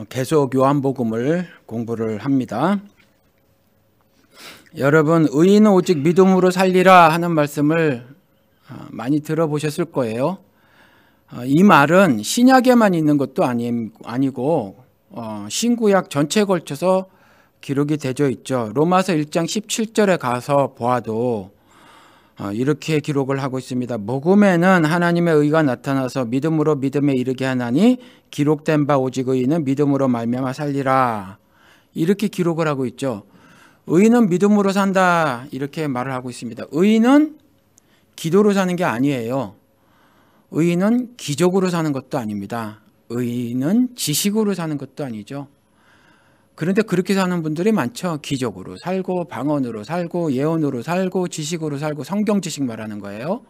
계속 요한복음을 공부를 합니다. 여러분, 의인은 오직 믿음으로 살리라 하는 말씀을 많이 들어보셨을 거예요. 이 말은 신약에만 있는 것도 아니고 신구약 전체에 걸쳐서 기록이 되어 있죠. 로마서 1장 17절에 가서 보아도 이렇게 기록을 하고 있습니다. 복음에는 하나님의 의가 나타나서 믿음으로 믿음에 이르게 하나니 기록된 바 오직 의인은 믿음으로 말미암아 살리라. 이렇게 기록을 하고 있죠. 의인은 믿음으로 산다 이렇게 말을 하고 있습니다. 의인은 기도로 사는 게 아니에요. 의인은 기적으로 사는 것도 아닙니다. 의인은 지식으로 사는 것도 아니죠. 그런데 그렇게 사는 분들이 많죠. 기적으로 살고 방언으로 살고 예언으로 살고 지식으로 살고 성경 지식 말하는 거예요.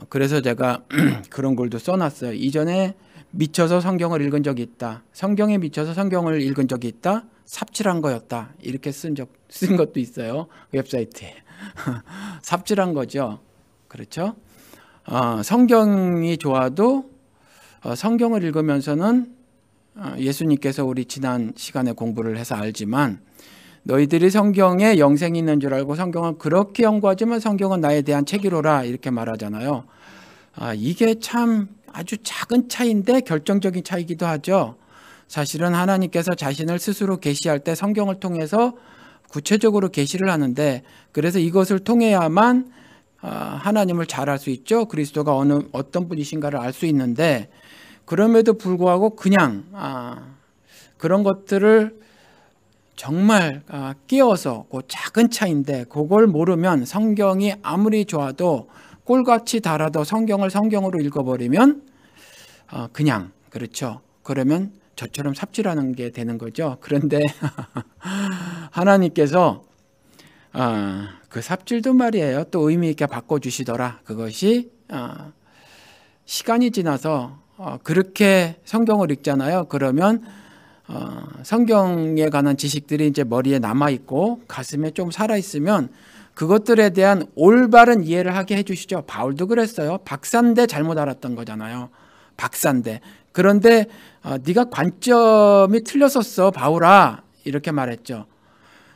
그래서 제가 그런 글도 써놨어요. 이전에 미쳐서 성경을 읽은 적이 있다. 성경에 미쳐서 성경을 읽은 적이 있다. 삽질한 거였다. 이렇게 쓴 것도 있어요. 웹사이트에. 삽질한 거죠. 그렇죠? 성경이 좋아도 성경을 읽으면서는 예수님께서 우리 지난 시간에 공부를 해서 알지만 너희들이 성경에 영생이 있는 줄 알고 성경은 그렇게 연구하지만 성경은 나에 대한 책이로라 이렇게 말하잖아요. 이게 참 아주 작은 차이인데 결정적인 차이기도 하죠. 사실은 하나님께서 자신을 스스로 계시할 때 성경을 통해서 구체적으로 계시를 하는데 그래서 이것을 통해야만 하나님을 잘 알 수 있죠. 그리스도가 어떤 분이신가를 알 수 있는데 그럼에도 불구하고 그냥 그런 것들을 정말 끼워서 그 작은 차이인데 그걸 모르면 성경이 아무리 좋아도 꼴같이 달아도 성경을 성경으로 읽어버리면 그냥 그렇죠. 그러면 저처럼 삽질하는 게 되는 거죠. 그런데 하나님께서 그 삽질도 말이에요. 또 의미 있게 바꿔주시더라. 그것이 시간이 지나서 그렇게 성경을 읽잖아요. 그러면 성경에 관한 지식들이 이제 머리에 남아 있고 가슴에 좀 살아 있으면 그것들에 대한 올바른 이해를 하게 해주시죠. 바울도 그랬어요. 박사인데 잘못 알았던 거잖아요. 박사인데. 그런데 네가 관점이 틀렸었어, 바울아. 이렇게 말했죠.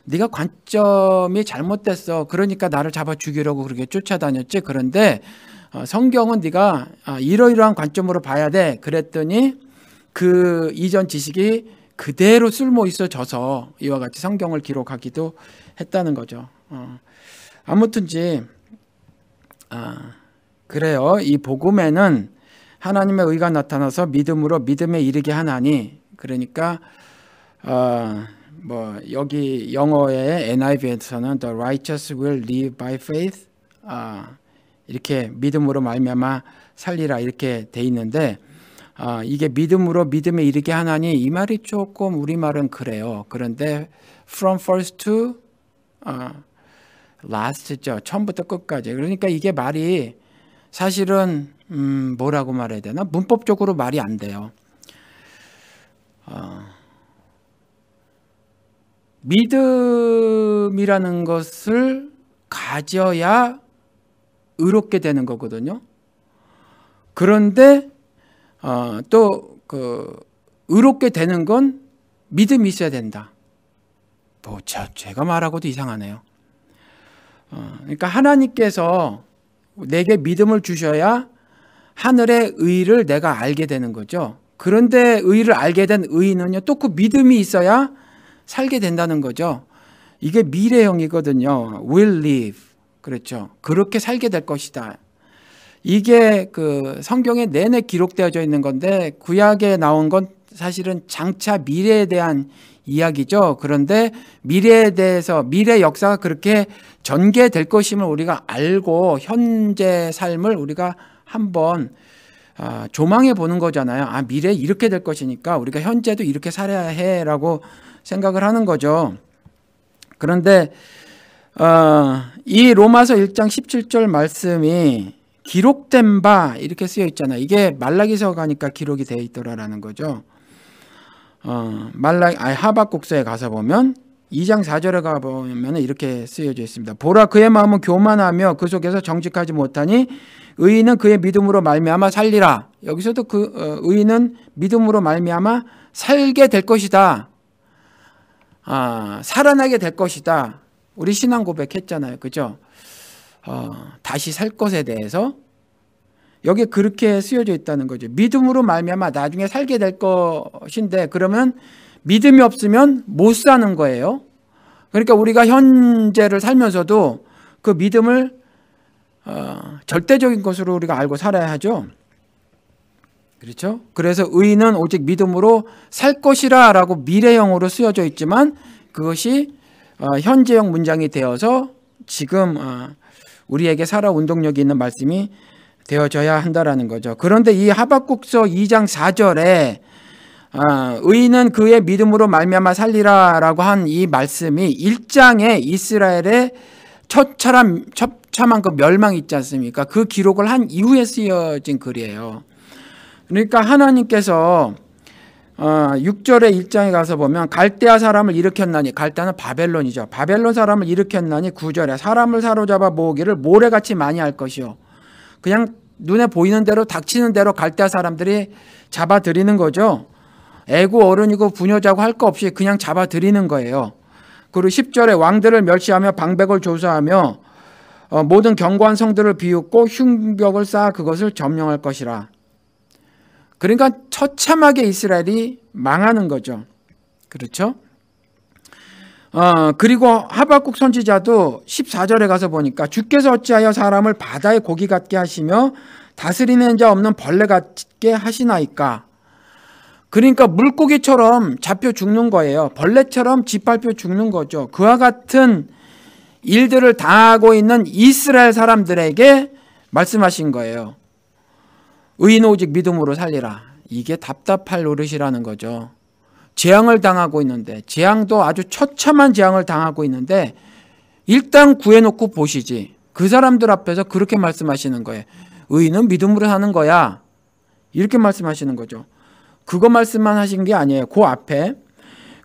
네가 관점이 잘못됐어. 그러니까 나를 잡아 죽이려고 그렇게 쫓아다녔지. 그런데 성경은 네가 이러이러한 관점으로 봐야 돼. 그랬더니 그 이전 지식이 그대로 쓸모 있어져서 이와 같이 성경을 기록하기도 했다는 거죠. 아무튼지 그래요. 이 복음에는 하나님의 의가 나타나서 믿음으로 믿음에 이르게 하나니 그러니까 여기 영어의 NIV에서는 The righteous will live by faith 이렇게 믿음으로 말미암아 살리라 이렇게 돼 있는데 이게 믿음으로 믿음에 이르게 하나니 이 말이 조금 우리말은 그래요. 그런데 from first to last죠. 처음부터 끝까지. 그러니까 이게 말이 사실은 뭐라고 말해야 되나? 문법적으로 말이 안 돼요. 믿음이라는 것을 가져야 의롭게 되는 거거든요. 그런데 또 의롭게 되는 건 믿음이 있어야 된다. 제가 말하고도 이상하네요. 그러니까 하나님께서 내게 믿음을 주셔야 하늘의 의를 내가 알게 되는 거죠. 그런데 의를 알게 된 의인은요, 또 그 믿음이 있어야 살게 된다는 거죠. 이게 미래형이거든요. will live. 그렇죠. 그렇게 살게 될 것이다. 이게 그 성경에 내내 기록되어져 있는 건데 구약에 나온 건 사실은 장차 미래에 대한 이야기죠. 그런데 미래에 대해서 미래 역사가 그렇게 전개될 것임을 우리가 알고 현재 삶을 우리가 한번 조망해 보는 거잖아요. 미래에 이렇게 될 것이니까 우리가 현재도 이렇게 살아야 해라고 생각을 하는 거죠. 그런데 이 로마서 1장 17절 말씀이 기록된 바 이렇게 쓰여 있잖아요. 이게 말라기서 가니까 기록이 되어 있더라라는 거죠. 하박국서에 가서 보면 2장 4절에 가보면 이렇게 쓰여져 있습니다. 보라 그의 마음은 교만하며 그 속에서 정직하지 못하니 의인은 그의 믿음으로 말미암아 살리라. 여기서도 그 의인은 믿음으로 말미암아 살게 될 것이다. 살아나게 될 것이다. 우리 신앙 고백했잖아요. 그죠? 다시 살 것에 대해서 여기 그렇게 쓰여져 있다는 거죠. 믿음으로 말미암아 나중에 살게 될 것인데, 그러면 믿음이 없으면 못 사는 거예요. 그러니까 우리가 현재를 살면서도 그 믿음을 절대적인 것으로 우리가 알고 살아야 하죠. 그렇죠? 그래서 의인은 오직 믿음으로 살 것이라 라고 미래형으로 쓰여져 있지만, 그것이 현재형 문장이 되어서 지금 우리에게 살아 운동력이 있는 말씀이 되어져야 한다라는 거죠. 그런데 이 하박국서 2장 4절에 의인은 그의 믿음으로 말미암아 살리라라고 한 이 말씀이 1장에 이스라엘의 처참한 그 멸망이 있지 않습니까? 그 기록을 한 이후에 쓰여진 글이에요. 그러니까 하나님께서 6절의 1장에 가서 보면 갈대아 사람을 일으켰나니, 갈대아는 바벨론이죠. 바벨론 사람을 일으켰나니 9절에 사람을 사로잡아 모으기를 모래같이 많이 할 것이요. 그냥 눈에 보이는 대로 닥치는 대로 갈대아 사람들이 잡아들이는 거죠. 애고 어른이고 부녀자고 할 거 없이 그냥 잡아들이는 거예요. 그리고 10절에 왕들을 멸시하며 방백을 조사하며 모든 견고한 성들을 비웃고 흉벽을 쌓아 그것을 점령할 것이라. 그러니까 처참하게 이스라엘이 망하는 거죠. 그렇죠? 그리고 하박국 선지자도 14절에 가서 보니까 주께서 어찌하여 사람을 바다의 고기 같게 하시며 다스리는 자 없는 벌레 같게 하시나이까. 그러니까 물고기처럼 잡혀 죽는 거예요. 벌레처럼 짓밟혀 죽는 거죠. 그와 같은 일들을 당하고 있는 이스라엘 사람들에게 말씀하신 거예요. 의인은 오직 믿음으로 살리라. 이게 답답할 노릇이라는 거죠. 재앙을 당하고 있는데, 재앙도 아주 처참한 재앙을 당하고 있는데 일단 구해놓고 보시지. 그 사람들 앞에서 그렇게 말씀하시는 거예요. 의인은 믿음으로 사는 거야. 이렇게 말씀하시는 거죠. 그거 말씀만 하신 게 아니에요. 그 앞에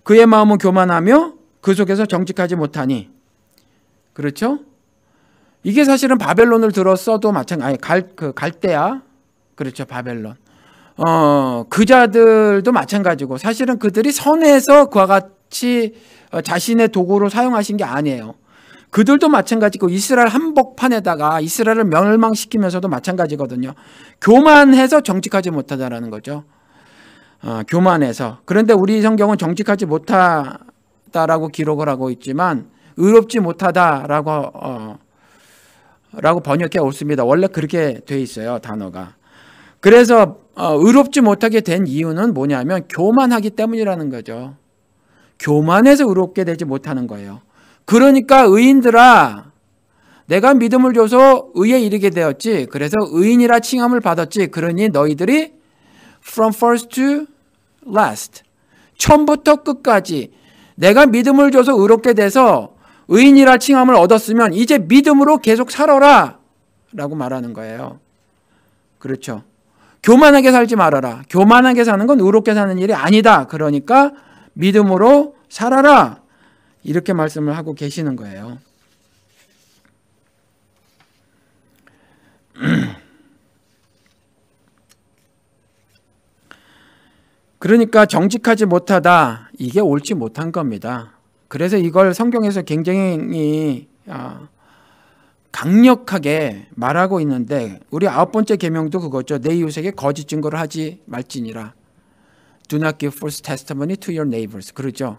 그의 마음은 교만하며 그 속에서 정직하지 못하니. 그렇죠? 이게 사실은 바벨론을 들었어도 마찬가지. 갈대아. 그렇죠. 바벨론. 그자들도 마찬가지고, 사실은 그들이 선에서 그와 같이 자신의 도구로 사용하신 게 아니에요. 그들도 마찬가지고 이스라엘 한복판에다가 이스라엘을 멸망시키면서도 마찬가지거든요. 교만해서 정직하지 못하다라는 거죠. 교만해서. 그런데 우리 성경은 정직하지 못하다라고 기록을 하고 있지만 의롭지 못하다라고 라고 번역해 옳습니다. 원래 그렇게 돼 있어요, 단어가. 그래서 의롭지 못하게 된 이유는 뭐냐면 교만하기 때문이라는 거죠. 교만해서 의롭게 되지 못하는 거예요. 그러니까 의인들아, 내가 믿음을 줘서 의에 이르게 되었지, 그래서 의인이라 칭함을 받았지, 그러니 너희들이 from first to last, 처음부터 끝까지 내가 믿음을 줘서 의롭게 돼서 의인이라 칭함을 얻었으면 이제 믿음으로 계속 살아라 라고 말하는 거예요. 그렇죠. 교만하게 살지 말아라. 교만하게 사는 건 의롭게 사는 일이 아니다. 그러니까 믿음으로 살아라. 이렇게 말씀을 하고 계시는 거예요. 그러니까 정직하지 못하다. 이게 옳지 못한 겁니다. 그래서 이걸 성경에서 굉장히 강력하게 말하고 있는데, 우리 9번째 계명도 그거죠. 내 이웃에게 거짓 증거를 하지 말지니라. Do not give false testimony to your neighbors. 그렇죠.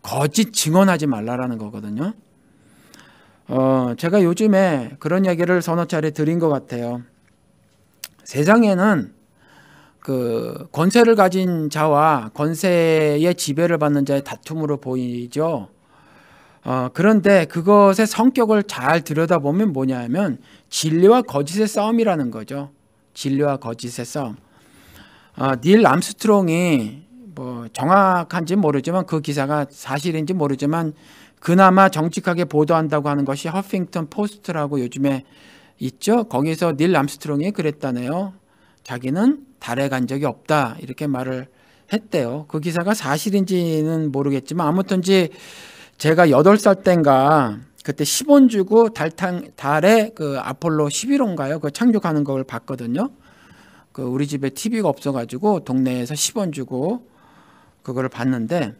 거짓 증언하지 말라라는 거거든요. 제가 요즘에 그런 얘기를 서너 차례 드린 것 같아요. 세상에는 그 권세를 가진 자와 권세의 지배를 받는 자의 다툼으로 보이죠. 그런데 그것의 성격을 잘 들여다보면 뭐냐면 진리와 거짓의 싸움이라는 거죠. 진리와 거짓의 싸움. 닐 암스트롱이 뭐 정확한지 모르지만, 그 기사가 사실인지 모르지만 그나마 정직하게 보도한다고 하는 것이 허핑턴 포스트라고 요즘에 있죠. 거기서 닐 암스트롱이 그랬다네요. 자기는 달에 간 적이 없다, 이렇게 말을 했대요. 그 기사가 사실인지는 모르겠지만 아무튼지 제가 8살 땐가 그때 10원 주고 달에 그 아폴로 11호인가요? 그 착륙하는 걸 봤거든요. 그 우리 집에 TV가 없어가지고 동네에서 10원 주고 그거를 봤는데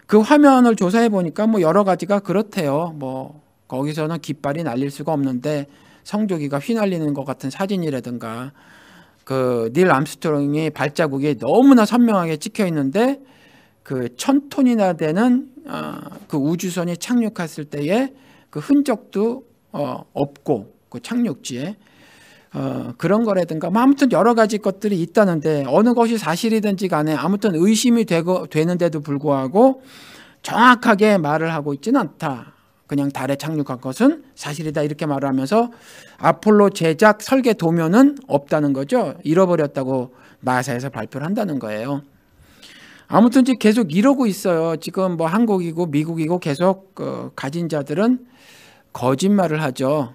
그 화면을 조사해 보니까 뭐 여러 가지가 그렇대요. 뭐 거기서는 깃발이 날릴 수가 없는데 성조기가 휘날리는 것 같은 사진이라든가 그 닐 암스트롱이 발자국이 너무나 선명하게 찍혀 있는데 그 1000톤이나 되는 그 우주선이 착륙했을 때의 그 흔적도 없고 그 착륙지에 그런 거라든가 뭐 아무튼 여러 가지 것들이 있다는데 어느 것이 사실이든지 간에 아무튼 의심이 되는데도 불구하고 정확하게 말을 하고 있지는 않다. 그냥 달에 착륙한 것은 사실이다 이렇게 말을 하면서 아폴로 제작 설계 도면은 없다는 거죠. 잃어버렸다고 나사에서 발표를 한다는 거예요. 아무튼 지금 계속 이러고 있어요. 지금 뭐 한국이고 미국이고 계속 가진 자들은 거짓말을 하죠.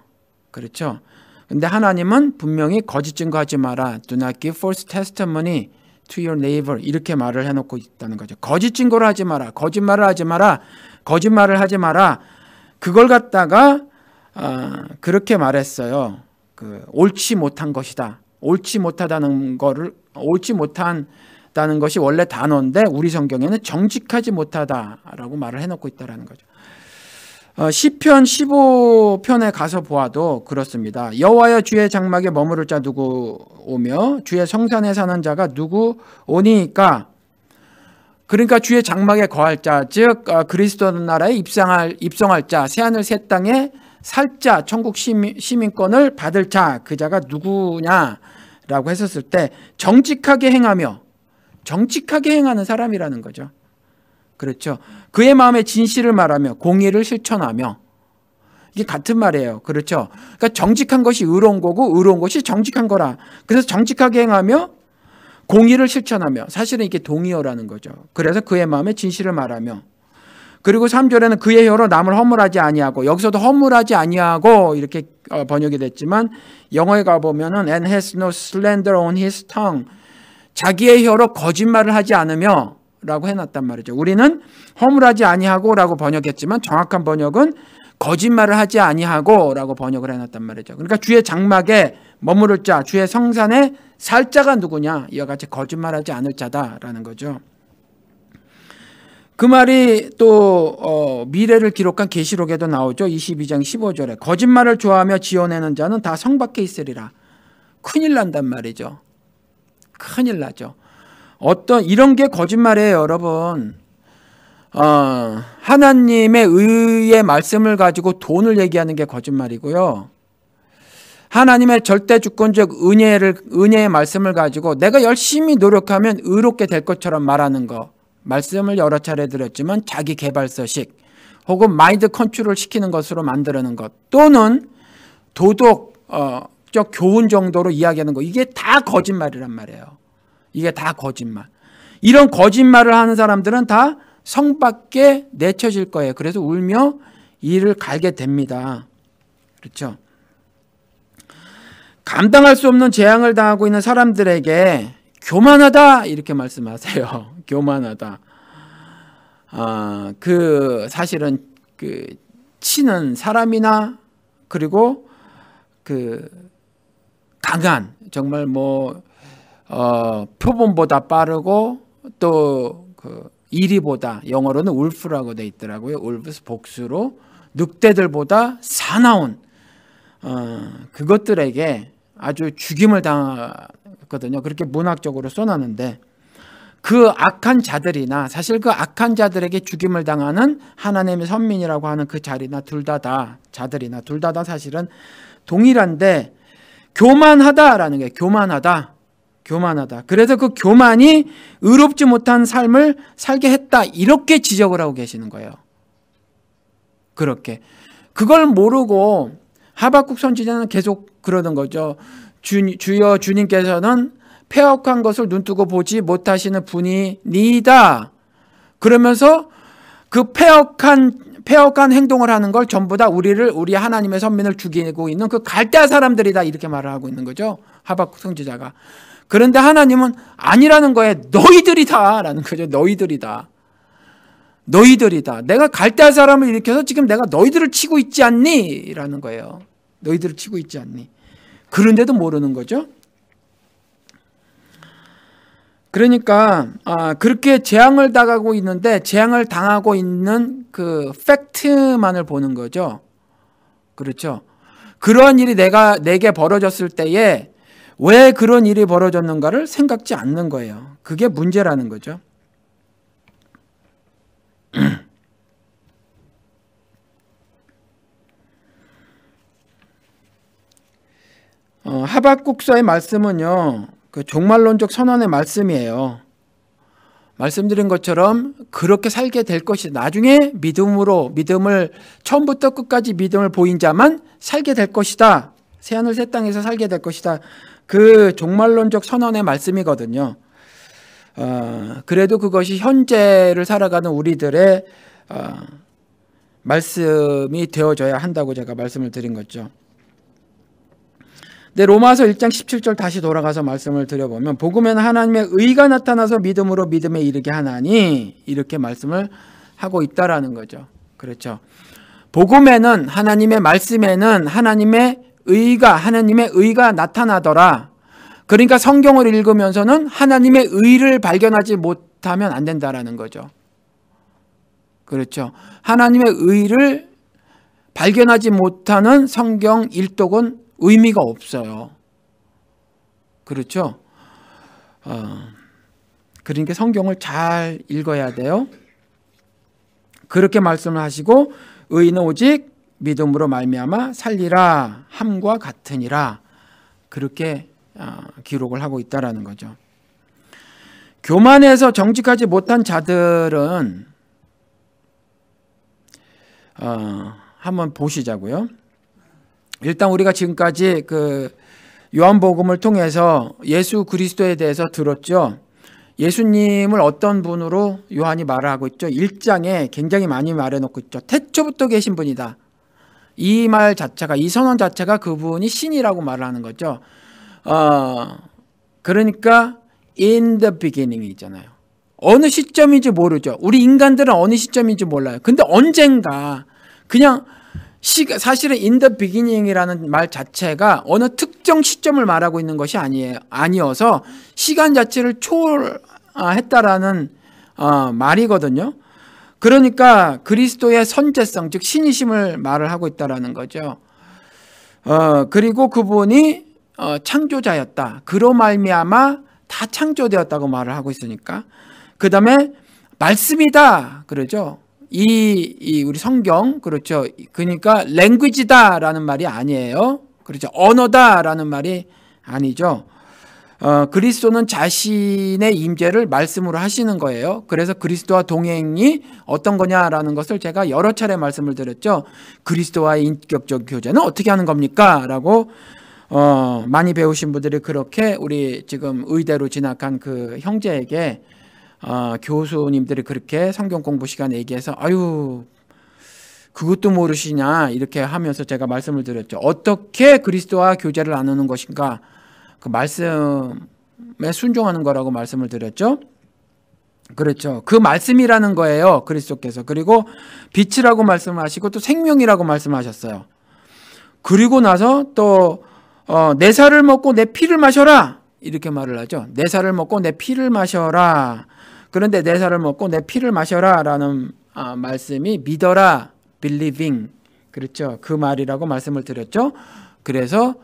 그렇죠. 근데 하나님은 분명히 거짓 증거하지 마라. Do not give false testimony to your neighbor. 이렇게 말을 해놓고 있다는 거죠. 거짓 증거를 하지 마라. 거짓말을 하지 마라. 거짓말을 하지 마라. 그걸 갖다가 그렇게 말했어요. 옳지 못한 것이다. 옳지 못하다는 것이 원래 단어인데 우리 성경에는 정직하지 못하다라고 말을 해놓고 있다라는 거죠. 시편 15편에 가서 보아도 그렇습니다. 여호와여 주의 장막에 머무를 자 누구 오며 주의 성산에 사는 자가 누구 오니까. 그러니까 주의 장막에 거할 자, 즉 그리스도 나라에 입성할 자, 새하늘 새 땅에 살 자, 천국 시민권을 받을 자, 그 자가 누구냐라고 했었을 때 정직하게 행하며 정직하게 행하는 사람이라는 거죠. 그렇죠. 그의 마음에 진실을 말하며 공의를 실천하며 이게 같은 말이에요. 그렇죠. 그러니까 정직한 것이 의로운 거고 의로운 것이 정직한 거라. 그래서 정직하게 행하며 공의를 실천하며 사실은 이게 동의어라는 거죠. 그래서 그의 마음에 진실을 말하며 그리고 3절에는 그의 혀로 남을 허물하지 아니하고 여기서도 허물하지 아니하고 이렇게 번역이 됐지만 영어에 가보면은 and has no slander on his tongue 자기의 혀로 거짓말을 하지 않으며 라고 해놨단 말이죠. 우리는 허물하지 아니하고 라고 번역했지만 정확한 번역은 거짓말을 하지 아니하고 라고 번역을 해놨단 말이죠. 그러니까 주의 장막에 머무를 자, 주의 성산에 살 자가 누구냐? 이와 같이 거짓말하지 않을 자다라는 거죠. 그 말이 또 미래를 기록한 계시록에도 나오죠. 22장 15절에 거짓말을 좋아하며 지어내는 자는 다 성 밖에 있으리라. 큰일 난단 말이죠. 큰일 나죠. 이런 게 거짓말이에요, 여러분. 하나님의 의의 말씀을 가지고 돈을 얘기하는 게 거짓말이고요. 하나님의 절대 주권적 은혜의 말씀을 가지고 내가 열심히 노력하면 의롭게 될 것처럼 말하는 거. 말씀을 여러 차례 드렸지만 자기 개발서식 혹은 마인드 컨트롤 시키는 것으로 만드는 것 또는 도덕적 교훈 정도로 이야기하는 거. 이게 다 거짓말이란 말이에요. 이게 다 거짓말. 이런 거짓말을 하는 사람들은 다 성 밖에 내쳐질 거예요. 그래서 울며 이를 갈게 됩니다. 그렇죠? 감당할 수 없는 재앙을 당하고 있는 사람들에게 교만하다 이렇게 말씀하세요. 교만하다. 사실은 치는 사람이나 그리고 강한 정말 표본보다 빠르고 또 이리보다 영어로는 울프라고 돼 있더라고요. 울프스 복수로 늑대들보다 사나운 그것들에게 아주 죽임을 당하거든요. 그렇게 문학적으로 써놨는데 그 악한 자들이나 사실 그 악한 자들에게 죽임을 당하는 하나님의 선민이라고 하는 그 자리나 자들이나 둘 다 사실은 동일한데 교만하다라는 게 교만하다. 그래서 그 교만이 의롭지 못한 삶을 살게 했다. 이렇게 지적을 하고 계시는 거예요. 그렇게. 그걸 모르고 하박국 선지자는 계속 그러는 거죠. 주여 주님께서는 패역한 것을 눈뜨고 보지 못하시는 분이니다. 그러면서 그 패역한 행동을 하는 걸 전부 다 우리 하나님의 선민을 죽이고 있는 그 갈대아 사람들이다. 이렇게 말을 하고 있는 거죠. 하박국 선지자가. 그런데 하나님은 아니라는 거예요. 너희들이다라는 거죠. 너희들이다. 내가 갈대아 사람을 일으켜서 지금 내가 너희들을 치고 있지 않니? 라는 거예요. 너희들을 치고 있지 않니? 그런데도 모르는 거죠. 그러니까 그렇게 재앙을 당하고 있는데 재앙을 당하고 있는 그 팩트만을 보는 거죠. 그렇죠. 그러한 일이 내게 벌어졌을 때에 왜 그런 일이 벌어졌는가를 생각지 않는 거예요. 그게 문제라는 거죠. 하박국서의 말씀은요, 그 종말론적 선언의 말씀이에요. 말씀드린 것처럼 그렇게 살게 될 것이다. 나중에 믿음을 처음부터 끝까지 믿음을 보인 자만 살게 될 것이다. 새하늘 새 땅에서 살게 될 것이다. 그 종말론적 선언의 말씀이거든요. 그래도 그것이 현재를 살아가는 우리들의 말씀이 되어져야 한다고 제가 말씀을 드린 거죠. 네, 로마서 1장 17절 다시 돌아가서 말씀을 드려보면 복음에는 하나님의 의가 나타나서 믿음으로 믿음에 이르게 하나니 이렇게 말씀을 하고 있다라는 거죠. 그렇죠. 복음에는 하나님의 말씀에는 하나님의 의가 나타나더라. 그러니까 성경을 읽으면서는 하나님의 의를 발견하지 못하면 안 된다라는 거죠. 그렇죠. 하나님의 의를 발견하지 못하는 성경 일독은 의미가 없어요. 그렇죠. 그러니까 성경을 잘 읽어야 돼요. 그렇게 말씀을 하시고 의인은 오직 믿음으로 말미암아 살리라 함과 같으니라 그렇게 기록을 하고 있다라는 거죠. 교만해서 정직하지 못한 자들은 한번 보시자고요. 일단 우리가 지금까지 그 요한복음을 통해서 예수 그리스도에 대해서 들었죠. 예수님을 어떤 분으로 요한이 말을 하고 있죠. 1장에 굉장히 많이 말해놓고 있죠. 태초부터 계신 분이다. 이 말 자체가, 이 선언 자체가 그분이 신이라고 말을 하는 거죠. 그러니까 in the beginning 있잖아요. 어느 시점인지 모르죠. 우리 인간들은 어느 시점인지 몰라요. 근데 언젠가 그냥 사실은 in the beginning이라는 말 자체가 어느 특정 시점을 말하고 있는 것이 아니어서 시간 자체를 초월했다라는 말이거든요. 그러니까 그리스도의 선제성, 즉 신이심을 말을 하고 있다라는 거죠. 그리고 그분이 창조자였다. 그로 말미암아 다 창조되었다고 말을 하고 있으니까. 그 다음에 말씀이다 그러죠. 우리 성경, 그렇죠. 그러니까 랭귀지다라는 말이 아니에요. 그렇죠. 언어다라는 말이 아니죠. 그리스도는 자신의 임재를 말씀으로 하시는 거예요. 그래서 그리스도와 동행이 어떤 거냐라는 것을 제가 여러 차례 말씀을 드렸죠. 그리스도와의 인격적 교제는 어떻게 하는 겁니까? 라고 많이 배우신 분들이 그렇게 우리 지금 의대로 진학한 그 형제에게 교수님들이 그렇게 성경 공부 시간에 얘기해서 아유 그것도 모르시냐 이렇게 하면서 제가 말씀을 드렸죠. 어떻게 그리스도와 교제를 나누는 것인가 그 말씀에 순종하는 거라고 말씀을 드렸죠. 그렇죠. 그 말씀이라는 거예요. 그리스도께서. 그리고 빛이라고 말씀하시고 또 생명이라고 말씀하셨어요. 그리고 나서 또 내 살을 먹고 내 피를 마셔라 이렇게 말을 하죠. 내 살을 먹고 내 피를 마셔라. 그런데 내 살을 먹고 내 피를 마셔라 라는 말씀이 믿어라, believing. 그렇죠. 그 말이라고 말씀을 드렸죠. 그래서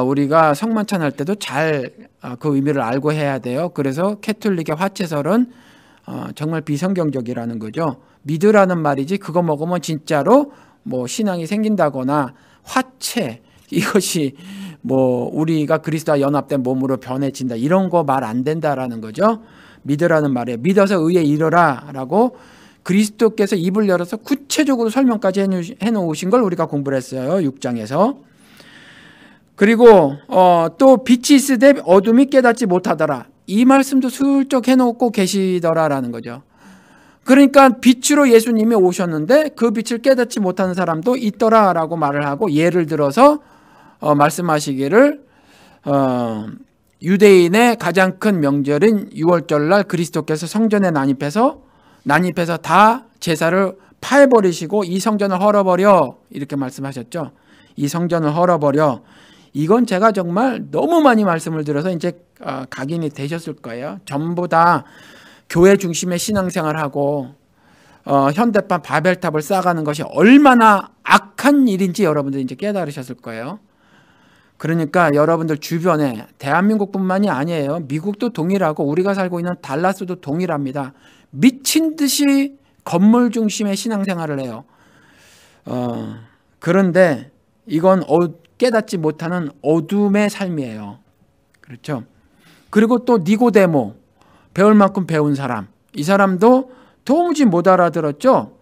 우리가 성만찬할 때도 잘 그 의미를 알고 해야 돼요. 그래서 캐톨릭의 화채설은 정말 비성경적이라는 거죠. 믿으라는 말이지 그거 먹으면 진짜로 뭐 신앙이 생긴다거나 화채 이것이 뭐 우리가 그리스도와 연합된 몸으로 변해진다 이런 거 말 안 된다라는 거죠. 믿으라는 말에 믿어서 의에 이르라 라고 그리스도께서 입을 열어서 구체적으로 설명까지 해놓으신 걸 우리가 공부를 했어요. 6장에서. 그리고 또 빛이 있으되 어둠이 깨닫지 못하더라. 이 말씀도 슬쩍 해놓고 계시더라라는 거죠. 그러니까 빛으로 예수님이 오셨는데 그 빛을 깨닫지 못하는 사람도 있더라라고 말을 하고 예를 들어서 말씀하시기를 유대인의 가장 큰 명절인 6월절날 그리스도께서 성전에 난입해서 다 제사를 파해버리시고 이 성전을 헐어버려 이렇게 말씀하셨죠. 이 성전을 헐어버려 이건 제가 정말 너무 많이 말씀을 드려서 이제 각인이 되셨을 거예요. 전부 다 교회 중심의 신앙생활하고 현대판 바벨탑을 쌓아가는 것이 얼마나 악한 일인지 여러분들이 이제 깨달으셨을 거예요. 그러니까 여러분들 주변에 대한민국뿐만이 아니에요. 미국도 동일하고 우리가 살고 있는 달라스도 동일합니다. 미친 듯이 건물 중심의 신앙생활을 해요. 그런데 이건 깨닫지 못하는 어둠의 삶이에요. 그렇죠? 그리고 또 니고데모, 배울 만큼 배운 사람. 이 사람도 도무지 못 알아들었죠?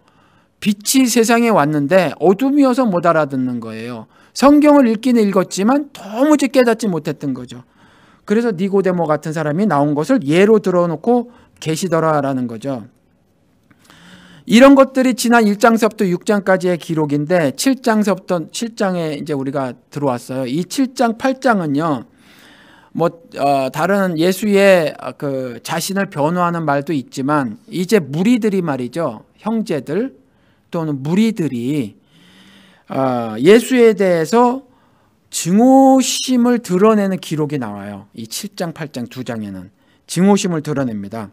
빛이 세상에 왔는데 어둠이어서 못 알아듣는 거예요. 성경을 읽기는 읽었지만 도무지 깨닫지 못했던 거죠. 그래서 니고데모 같은 사람이 나온 것을 예로 들어놓고 계시더라라는 거죠. 이런 것들이 지난 1장서부터 6장까지의 기록인데 7장에 이제 우리가 들어왔어요. 이 7장, 8장은요. 다른 예수의 그 자신을 변호하는 말도 있지만 이제 무리들이 말이죠. 형제들 또는 무리들이 예수에 대해서 증오심을 드러내는 기록이 나와요. 이 7장, 8장 두 장에는 증오심을 드러냅니다.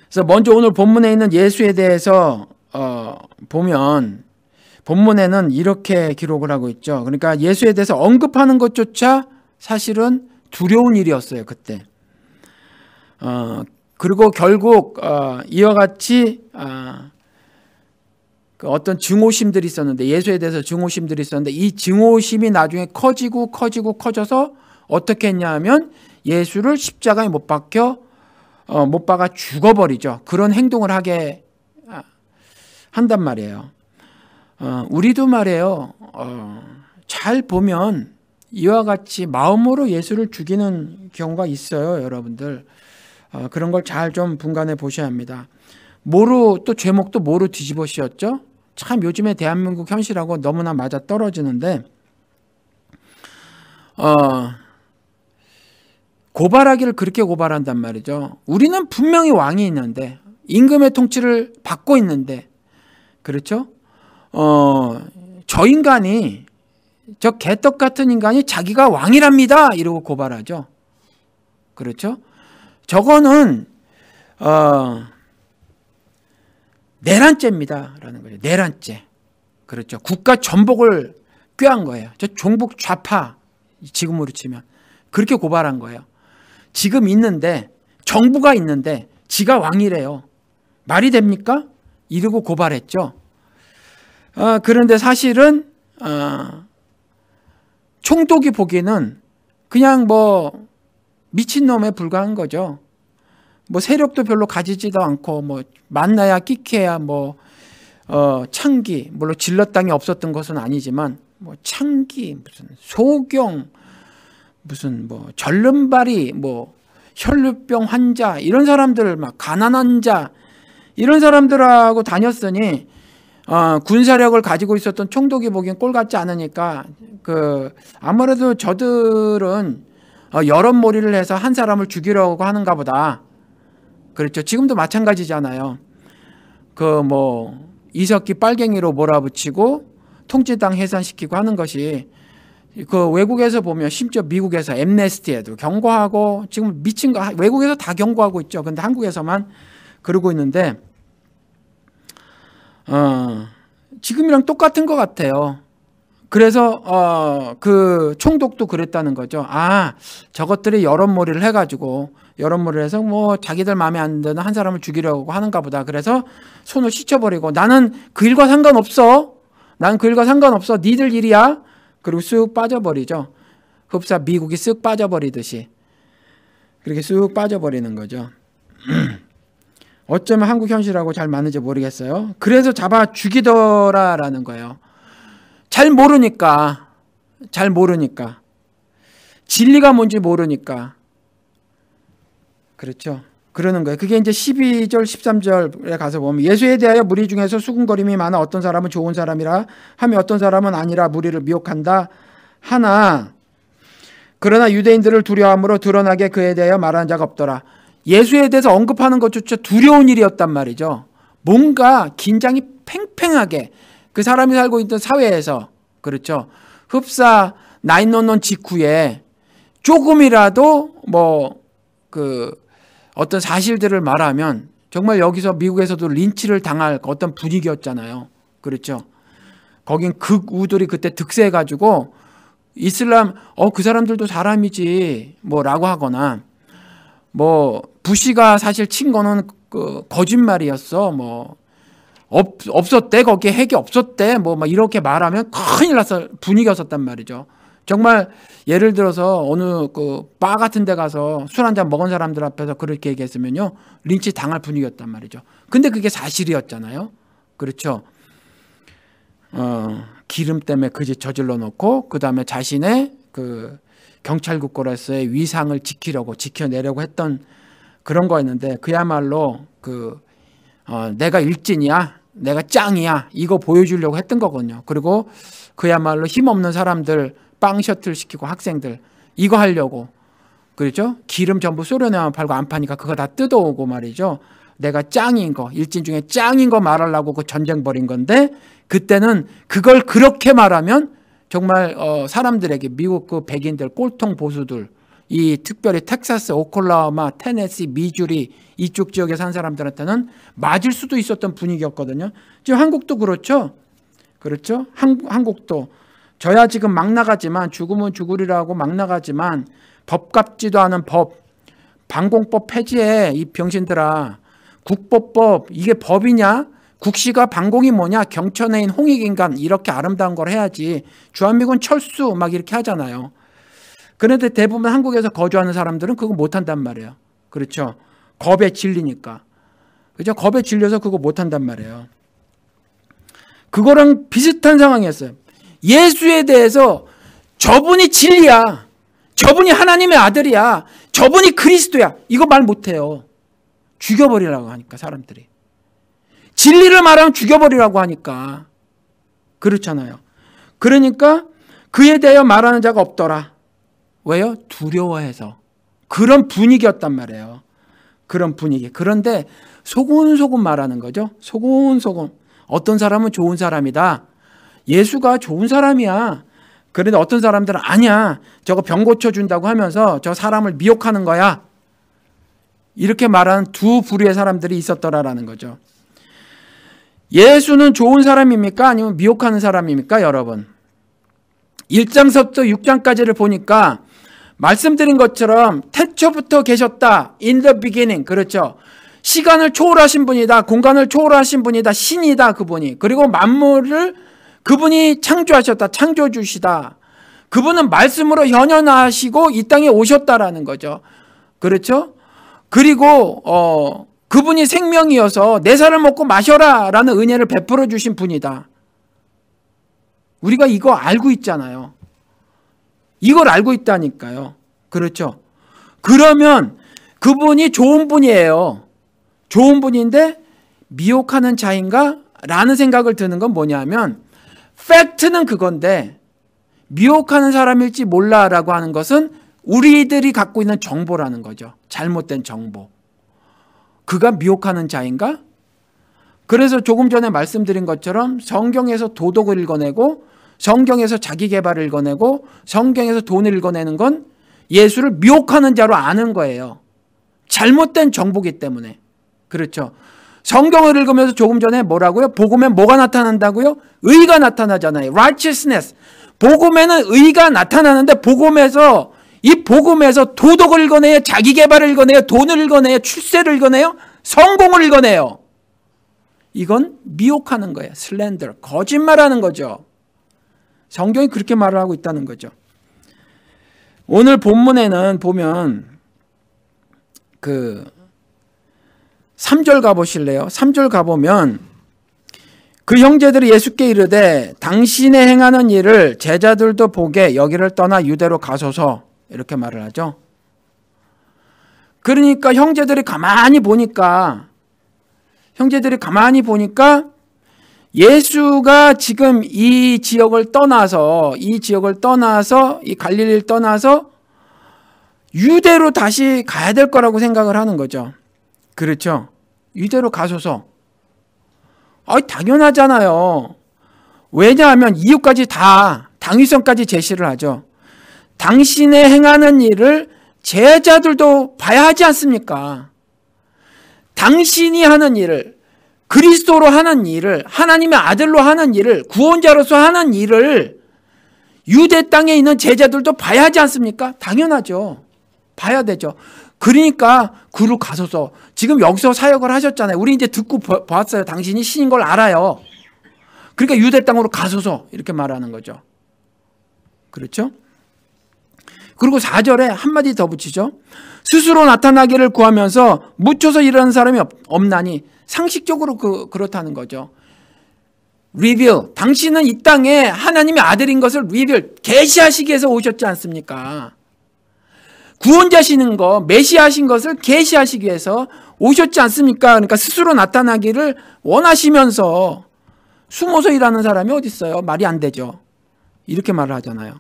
그래서 먼저 오늘 본문에 있는 예수에 대해서 보면 본문에는 이렇게 기록을 하고 있죠. 그러니까 예수에 대해서 언급하는 것조차 사실은 두려운 일이었어요. 그때. 그리고 결국 이와 같이 어떤 증오심들이 있었는데 예수에 대해서 증오심들이 있었는데 이 증오심이 나중에 커져서 어떻게 했냐 하면 예수를 십자가에 못 박아 죽어버리죠. 그런 행동을 하게 한단 말이에요. 우리도 말이에요. 잘 보면 이와 같이 마음으로 예수를 죽이는 경우가 있어요. 여러분들. 그런 걸 잘 좀 분간해 보셔야 합니다. 또 제목도 뭐로 뒤집어 씌웠죠? 참 요즘에 대한민국 현실하고 너무나 맞아 떨어지는데 고발하기를 그렇게 고발한단 말이죠. 우리는 분명히 왕이 있는데 임금의 통치를 받고 있는데 그렇죠? 저 인간이 저 개떡 같은 인간이 자기가 왕이랍니다 이러고 고발하죠. 그렇죠? 저거는 내란죄입니다 라는 거죠. 내란죄. 그렇죠. 국가 전복을 꾀한 거예요. 저 종북 좌파 지금으로 치면 그렇게 고발한 거예요. 지금 있는데 정부가 있는데 지가 왕이래요. 말이 됩니까? 이러고 고발했죠. 그런데 사실은 총독이 보기에는 그냥 미친놈에 불과한 거죠. 세력도 별로 가지지도 않고 만나야 끽해야 창기 물론 진럿 땅이 없었던 것은 아니지만 창기 무슨 소경 무슨 절름발이 혈류병 환자 이런 사람들 가난한 자 이런 사람들하고 다녔으니 군사력을 가지고 있었던 총독이 보기엔 꼴 같지 않으니까 아무래도 저들은 여럿몰이를 해서 한 사람을 죽이려고 하는가 보다. 그렇죠. 지금도 마찬가지잖아요. 이석기 빨갱이로 몰아붙이고 통치당 해산시키고 하는 것이 외국에서 보면 심지어 미국에서 엠네스티에도 경고하고 지금 미친 거 외국에서 다 경고하고 있죠. 근데 한국에서만 그러고 있는데 지금이랑 똑같은 것 같아요. 그래서 그 총독도 그랬다는 거죠. 저것들이 여럿몰이를 해가지고 여럿몰이를 해서 자기들 마음에 안 드는 한 사람을 죽이려고 하는가 보다. 그래서 손을 씻어버리고 나는 그 일과 상관없어. 난 그 일과 상관없어. 니들 일이야. 그리고 쑥 빠져버리죠. 흡사 미국이 쓱 빠져버리듯이 그렇게 쑥 빠져버리는 거죠. 어쩌면 한국 현실하고 잘 맞는지 모르겠어요. 그래서 잡아 죽이더라라는 거예요. 잘 모르니까 진리가 뭔지 모르니까 그렇죠. 그러는 거예요. 그게 이제 12절 13절에 가서 보면 예수에 대하여 무리 중에서 수군거림이 많아 어떤 사람은 좋은 사람이라 하며 어떤 사람은 아니라 무리를 미혹한다 하나 그러나 유대인들을 두려워함으로 드러나게 그에 대하여 말하는 자가 없더라. 예수에 대해서 언급하는 것조차 두려운 일이었단 말이죠. 뭔가 긴장이 팽팽하게 그 사람이 살고 있던 사회에서 그렇죠. 흡사 911 직후에 조금이라도 어떤 사실들을 말하면 정말 여기서 미국에서도 린치를 당할 어떤 분위기였잖아요. 그렇죠. 거긴 극우들이 그때 득세해가지고 이슬람 그 사람들도 사람이지 라고 하거나 부시가 사실 친 거는 거짓말이었어. 없었대. 거기에 핵이 없었대. 막 이렇게 말하면 큰일 났어. 분위기였었단 말이죠. 정말 예를 들어서 어느 바 같은 데 가서 술 한잔 먹은 사람들 앞에서 그렇게 얘기했으면요. 린치 당할 분위기였단 말이죠. 근데 그게 사실이었잖아요. 그렇죠. 기름 때문에 그 짓 저질러 놓고 그다음에 자신의 경찰국으로서의 위상을 지켜내려고 했던 그런 거였는데 그야말로 내가 일진이야. 내가 짱이야. 이거 보여주려고 했던 거거든요. 그리고 그야말로 힘없는 사람들 빵 셔틀 시키고 학생들 이거 하려고 그렇죠? 기름 전부 소련에만 팔고 안 파니까 그거 다 뜯어오고 말이죠. 내가 짱인 거 일진 중에 짱인 거 말하려고 그 전쟁 벌인 건데 그때는 그걸 그렇게 말하면 정말 사람들에게 미국 백인들 꼴통 보수들 이 특별히 텍사스, 오클라호마, 테네시, 미주리 이쪽 지역에 산 사람들한테는 맞을 수도 있었던 분위기였거든요. 지금 한국도 그렇죠. 그렇죠. 한국도 저야 지금 막 나가지만 죽으면 죽으리라고 막 나가지만 법 같지도 않은 법 방공법 폐지해 이 병신들아. 국보법 이게 법이냐? 국시가 방공이 뭐냐? 경천에인 홍익인간 이렇게 아름다운 걸 해야지. 주한미군 철수 막 이렇게 하잖아요. 그런데 대부분 한국에서 거주하는 사람들은 그거 못한단 말이에요. 그렇죠. 겁에 질리니까. 그죠? 겁에 질려서 그거 못한단 말이에요. 그거랑 비슷한 상황이었어요. 예수에 대해서 저분이 진리야. 저분이 하나님의 아들이야. 저분이 그리스도야. 이거 말 못해요. 죽여버리라고 하니까 사람들이. 진리를 말하면 죽여버리라고 하니까. 그렇잖아요. 그러니까 그에 대하여 말하는 자가 없더라. 왜요? 두려워해서. 그런 분위기였단 말이에요. 그런 분위기. 그런데 소곤소곤 말하는 거죠. 소곤소곤. 어떤 사람은 좋은 사람이다. 예수가 좋은 사람이야. 그런데 어떤 사람들은 아니야. 저거 병 고쳐준다고 하면서 저 사람을 미혹하는 거야. 이렇게 말하는 두 부류의 사람들이 있었더라라는 거죠. 예수는 좋은 사람입니까? 아니면 미혹하는 사람입니까? 여러분. 1장서부터 6장까지를 보니까 말씀드린 것처럼 태초부터 계셨다. In the beginning. 그렇죠. 시간을 초월하신 분이다. 공간을 초월하신 분이다. 신이다. 그분이. 그리고 만물을 그분이 창조하셨다. 창조주시다. 그분은 말씀으로 현현하시고 이 땅에 오셨다라는 거죠. 그렇죠? 그리고 그분이 생명이어서 내 살을 먹고 마셔라 라는 은혜를 베풀어 주신 분이다. 우리가 이거 알고 있잖아요. 이걸 알고 있다니까요. 그렇죠? 그러면 그분이 좋은 분이에요. 좋은 분인데 미혹하는 자인가? 라는 생각을 드는 건 뭐냐면 팩트는 그건데 미혹하는 사람일지 몰라라고 하는 것은 우리들이 갖고 있는 정보라는 거죠. 잘못된 정보. 그가 미혹하는 자인가? 그래서 조금 전에 말씀드린 것처럼 성경에서 도덕을 읽어내고 성경에서 자기 개발을 읽어내고 성경에서 돈을 읽어내는 건 예수를 미혹하는 자로 아는 거예요. 잘못된 정보기 때문에. 그렇죠. 성경을 읽으면서 조금 전에 뭐라고요? 복음에 뭐가 나타난다고요? 의가 나타나잖아요. righteousness. 복음에는 의가 나타나는데 이 복음에서 도덕을 읽어내요. 자기 개발을 읽어내요. 돈을 읽어내요. 출세를 읽어내요. 성공을 읽어내요. 이건 미혹하는 거예요. 슬렌더. 거짓말하는 거죠. 성경이 그렇게 말을 하고 있다는 거죠. 오늘 본문에는 보면 3절 가보실래요? 3절 가보면 그 형제들이 예수께 이르되 당신의 행하는 일을 제자들도 보게 여기를 떠나 유대로 가소서 이렇게 말을 하죠. 그러니까 형제들이 가만히 보니까 예수가 지금 이 지역을 떠나서 이 갈릴리를 떠나서 유대로 다시 가야 될 거라고 생각을 하는 거죠. 그렇죠. 유대로 가소서. 당연하잖아요. 왜냐하면 이유까지 다 당위성까지 제시를 하죠. 당신의 행하는 일을 제자들도 봐야 하지 않습니까? 당신이 하는 일을, 그리스도로 하는 일을, 하나님의 아들로 하는 일을, 구원자로서 하는 일을 유대 땅에 있는 제자들도 봐야 하지 않습니까? 당연하죠. 봐야 되죠. 그러니까 그로 가소서. 지금 여기서 사역을 하셨잖아요. 우리 이제 듣고 봤어요. 당신이 신인 걸 알아요. 그러니까 유대 땅으로 가소서 이렇게 말하는 거죠. 그렇죠? 그리고 4절에 한마디 더 붙이죠. 스스로 나타나기를 구하면서 묻혀서 일하는 사람이 없나니. 상식적으로 그렇다는 거죠. 리빌, 당신은 이 땅에 하나님의 아들인 것을 리빌, 계시하시기 위해서 오셨지 않습니까? 구원자시는 거, 메시아신 것을 계시하시기 위해서 오셨지 않습니까? 그러니까 스스로 나타나기를 원하시면서 숨어서 일하는 사람이 어디 있어요? 말이 안 되죠. 이렇게 말을 하잖아요.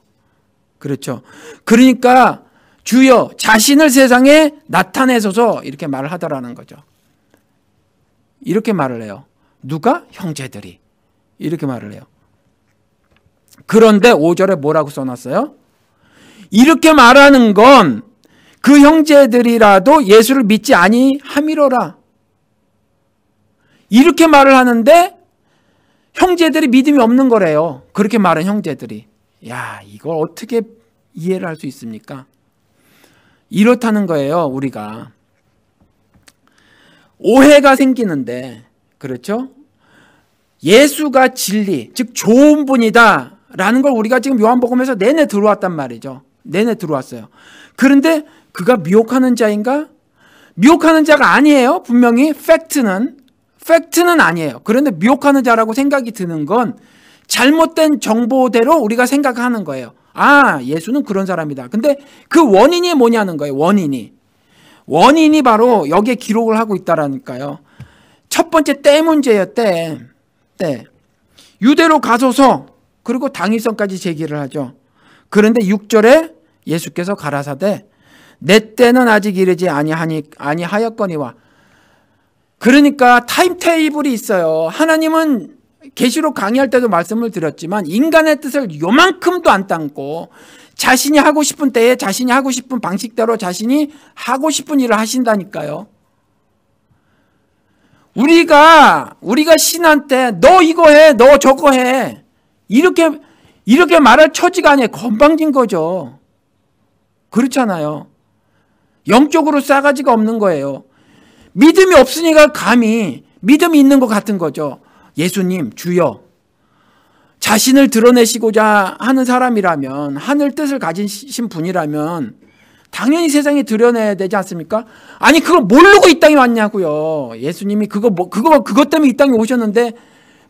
그렇죠. 그러니까 주여 자신을 세상에 나타내소서 이렇게 말을 하더라는 거죠. 이렇게 말을 해요. 누가? 형제들이. 이렇게 말을 해요. 그런데 5절에 뭐라고 써놨어요? 이렇게 말하는 건 그 형제들이라도 예수를 믿지 아니함이로라. 이렇게 말을 하는데 형제들이 믿음이 없는 거래요. 그렇게 말한 형제들이. 야, 이걸 어떻게 이해를 할 수 있습니까? 이렇다는 거예요, 우리가. 오해가 생기는데, 그렇죠? 예수가 진리, 즉 좋은 분이다 라는 걸 우리가 지금 요한복음에서 내내 들어왔단 말이죠. 내내 들어왔어요. 그런데 그가 미혹하는 자인가? 미혹하는 자가 아니에요. 분명히 팩트는 아니에요. 그런데 미혹하는 자라고 생각이 드는 건 잘못된 정보대로 우리가 생각하는 거예요. 아, 예수는 그런 사람이다. 근데 그 원인이 뭐냐는 거예요. 원인이 바로 여기에 기록을 하고 있다라니까요. 첫 번째 때 문제예요. 때. 유대로 가소서. 그리고 당위성까지 제기를 하죠. 그런데 6절에 예수께서 가라사대 내 때는 아직 이르지 아니하였거니와. 그러니까 타임테이블이 있어요. 하나님은 계시록 강의할 때도 말씀을 드렸지만 인간의 뜻을 요만큼도 안 담고 자신이 하고 싶은 때에 자신이 하고 싶은 방식대로 자신이 하고 싶은 일을 하신다니까요. 우리가 신한테 너 이거 해, 너 저거 해 이렇게 말할 처지가 아니에요. 건방진 거죠. 그렇잖아요. 영적으로 싸가지가 없는 거예요. 믿음이 없으니까 감히 믿음이 있는 것 같은 거죠. 예수님, 주여. 자신을 드러내시고자 하는 사람이라면, 하늘 뜻을 가지신 분이라면 당연히 세상에 드러내야 되지 않습니까? 아니, 그걸 모르고 이 땅에 왔냐고요. 예수님이 그것 때문에 이 땅에 오셨는데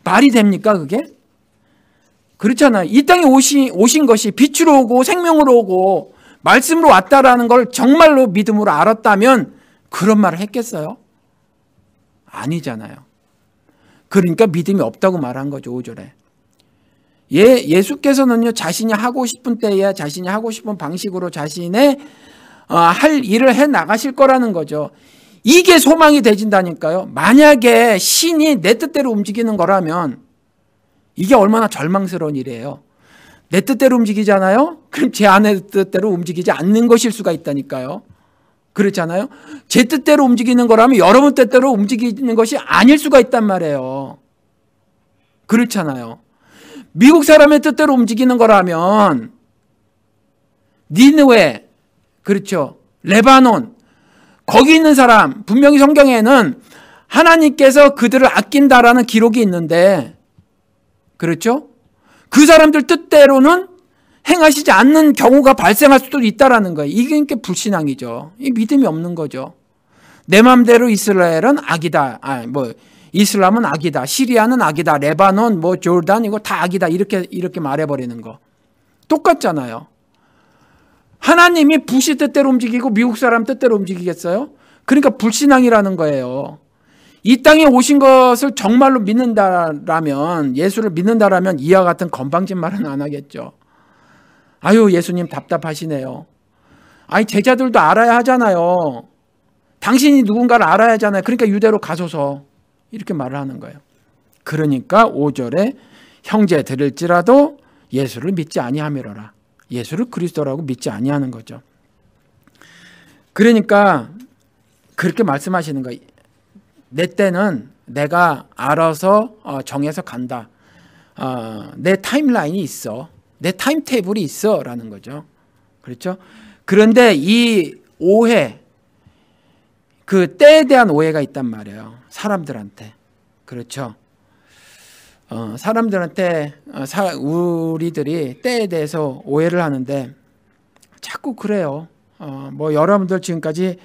말이 됩니까, 그게? 그렇잖아요. 이 땅에 오신 것이 빛으로 오고 생명으로 오고 말씀으로 왔다라는 걸 정말로 믿음으로 알았다면 그런 말을 했겠어요? 아니잖아요. 그러니까 믿음이 없다고 말한 거죠. 5절에. 예수께서는요, 자신이 하고 싶은 때에 자신이 하고 싶은 방식으로 자신의 할 일을 해 나가실 거라는 거죠. 이게 소망이 되진다니까요. 만약에 신이 내 뜻대로 움직이는 거라면 이게 얼마나 절망스러운 일이에요. 내 뜻대로 움직이잖아요. 그럼 제 아내 뜻대로 움직이지 않는 것일 수가 있다니까요. 그렇잖아요. 제 뜻대로 움직이는 거라면 여러분 뜻대로 움직이는 것이 아닐 수가 있단 말이에요. 그렇잖아요. 미국 사람의 뜻대로 움직이는 거라면 니느웨, 그렇죠, 레바논, 거기 있는 사람, 분명히 성경에는 하나님께서 그들을 아낀다라는 기록이 있는데, 그렇죠? 그 사람들 뜻대로는 행하시지 않는 경우가 발생할 수도 있다라는 거예요. 이게 그러니까 불신앙이죠. 이 믿음이 없는 거죠. 내 마음대로 이스라엘은 악이다. 이슬람은 악이다. 시리아는 악이다. 레바논, 조르단 이거 다 악이다. 이렇게 말해버리는 거. 똑같잖아요. 하나님이 부시 뜻대로 움직이고 미국 사람 뜻대로 움직이겠어요? 그러니까 불신앙이라는 거예요. 이 땅에 오신 것을 정말로 믿는다라면, 예수를 믿는다라면 이와 같은 건방진 말은 안 하겠죠. 아유, 예수님 답답하시네요. 아니, 제자들도 알아야 하잖아요. 당신이 누군가를 알아야 하잖아요. 그러니까 유대로 가소서. 이렇게 말을 하는 거예요. 그러니까 5절에 형제 들을지라도 예수를 믿지 아니하미로라. 예수를 그리스도라고 믿지 아니하는 거죠. 그러니까 그렇게 말씀하시는 거예요. 내 때는 내가 알아서 정해서 간다. 내 타임라인이 있어. 내 타임테이블이 있어 라는 거죠. 그렇죠? 그런데 이 오해, 그 때에 대한 오해가 있단 말이에요. 사람들한테. 그렇죠? 사람들한테 우리들이 때에 대해서 오해를 하는데 자꾸 그래요. 뭐 여러분들 지금까지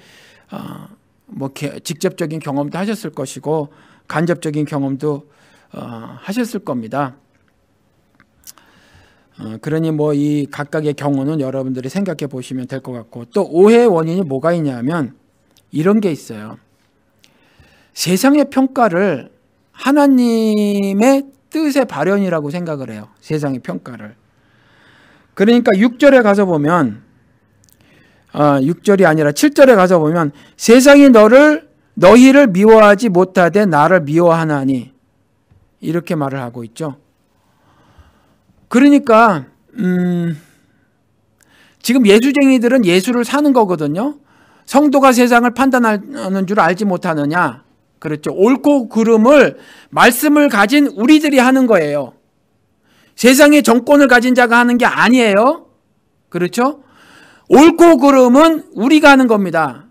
뭐 직접적인 경험도 하셨을 것이고 간접적인 경험도 하셨을 겁니다. 그러니 뭐 이 각각의 경우는 여러분들이 생각해 보시면 될 것 같고, 또 오해의 원인이 뭐가 있냐면 이런 게 있어요. 세상의 평가를 하나님의 뜻의 발현이라고 생각을 해요. 세상의 평가를. 그러니까 6절에 가서 보면 6절이 아니라 7절에 가서 보면 세상이 너희를 미워하지 못하되 나를 미워하나니 이렇게 말을 하고 있죠. 그러니까 지금 예수쟁이들은 예수를 사는 거거든요. 성도가 세상을 판단하는 줄 알지 못하느냐. 그렇죠. 옳고 그름을 말씀을 가진 우리들이 하는 거예요. 세상의 정권을 가진 자가 하는 게 아니에요. 그렇죠. 옳고 그름은 우리가 하는 겁니다.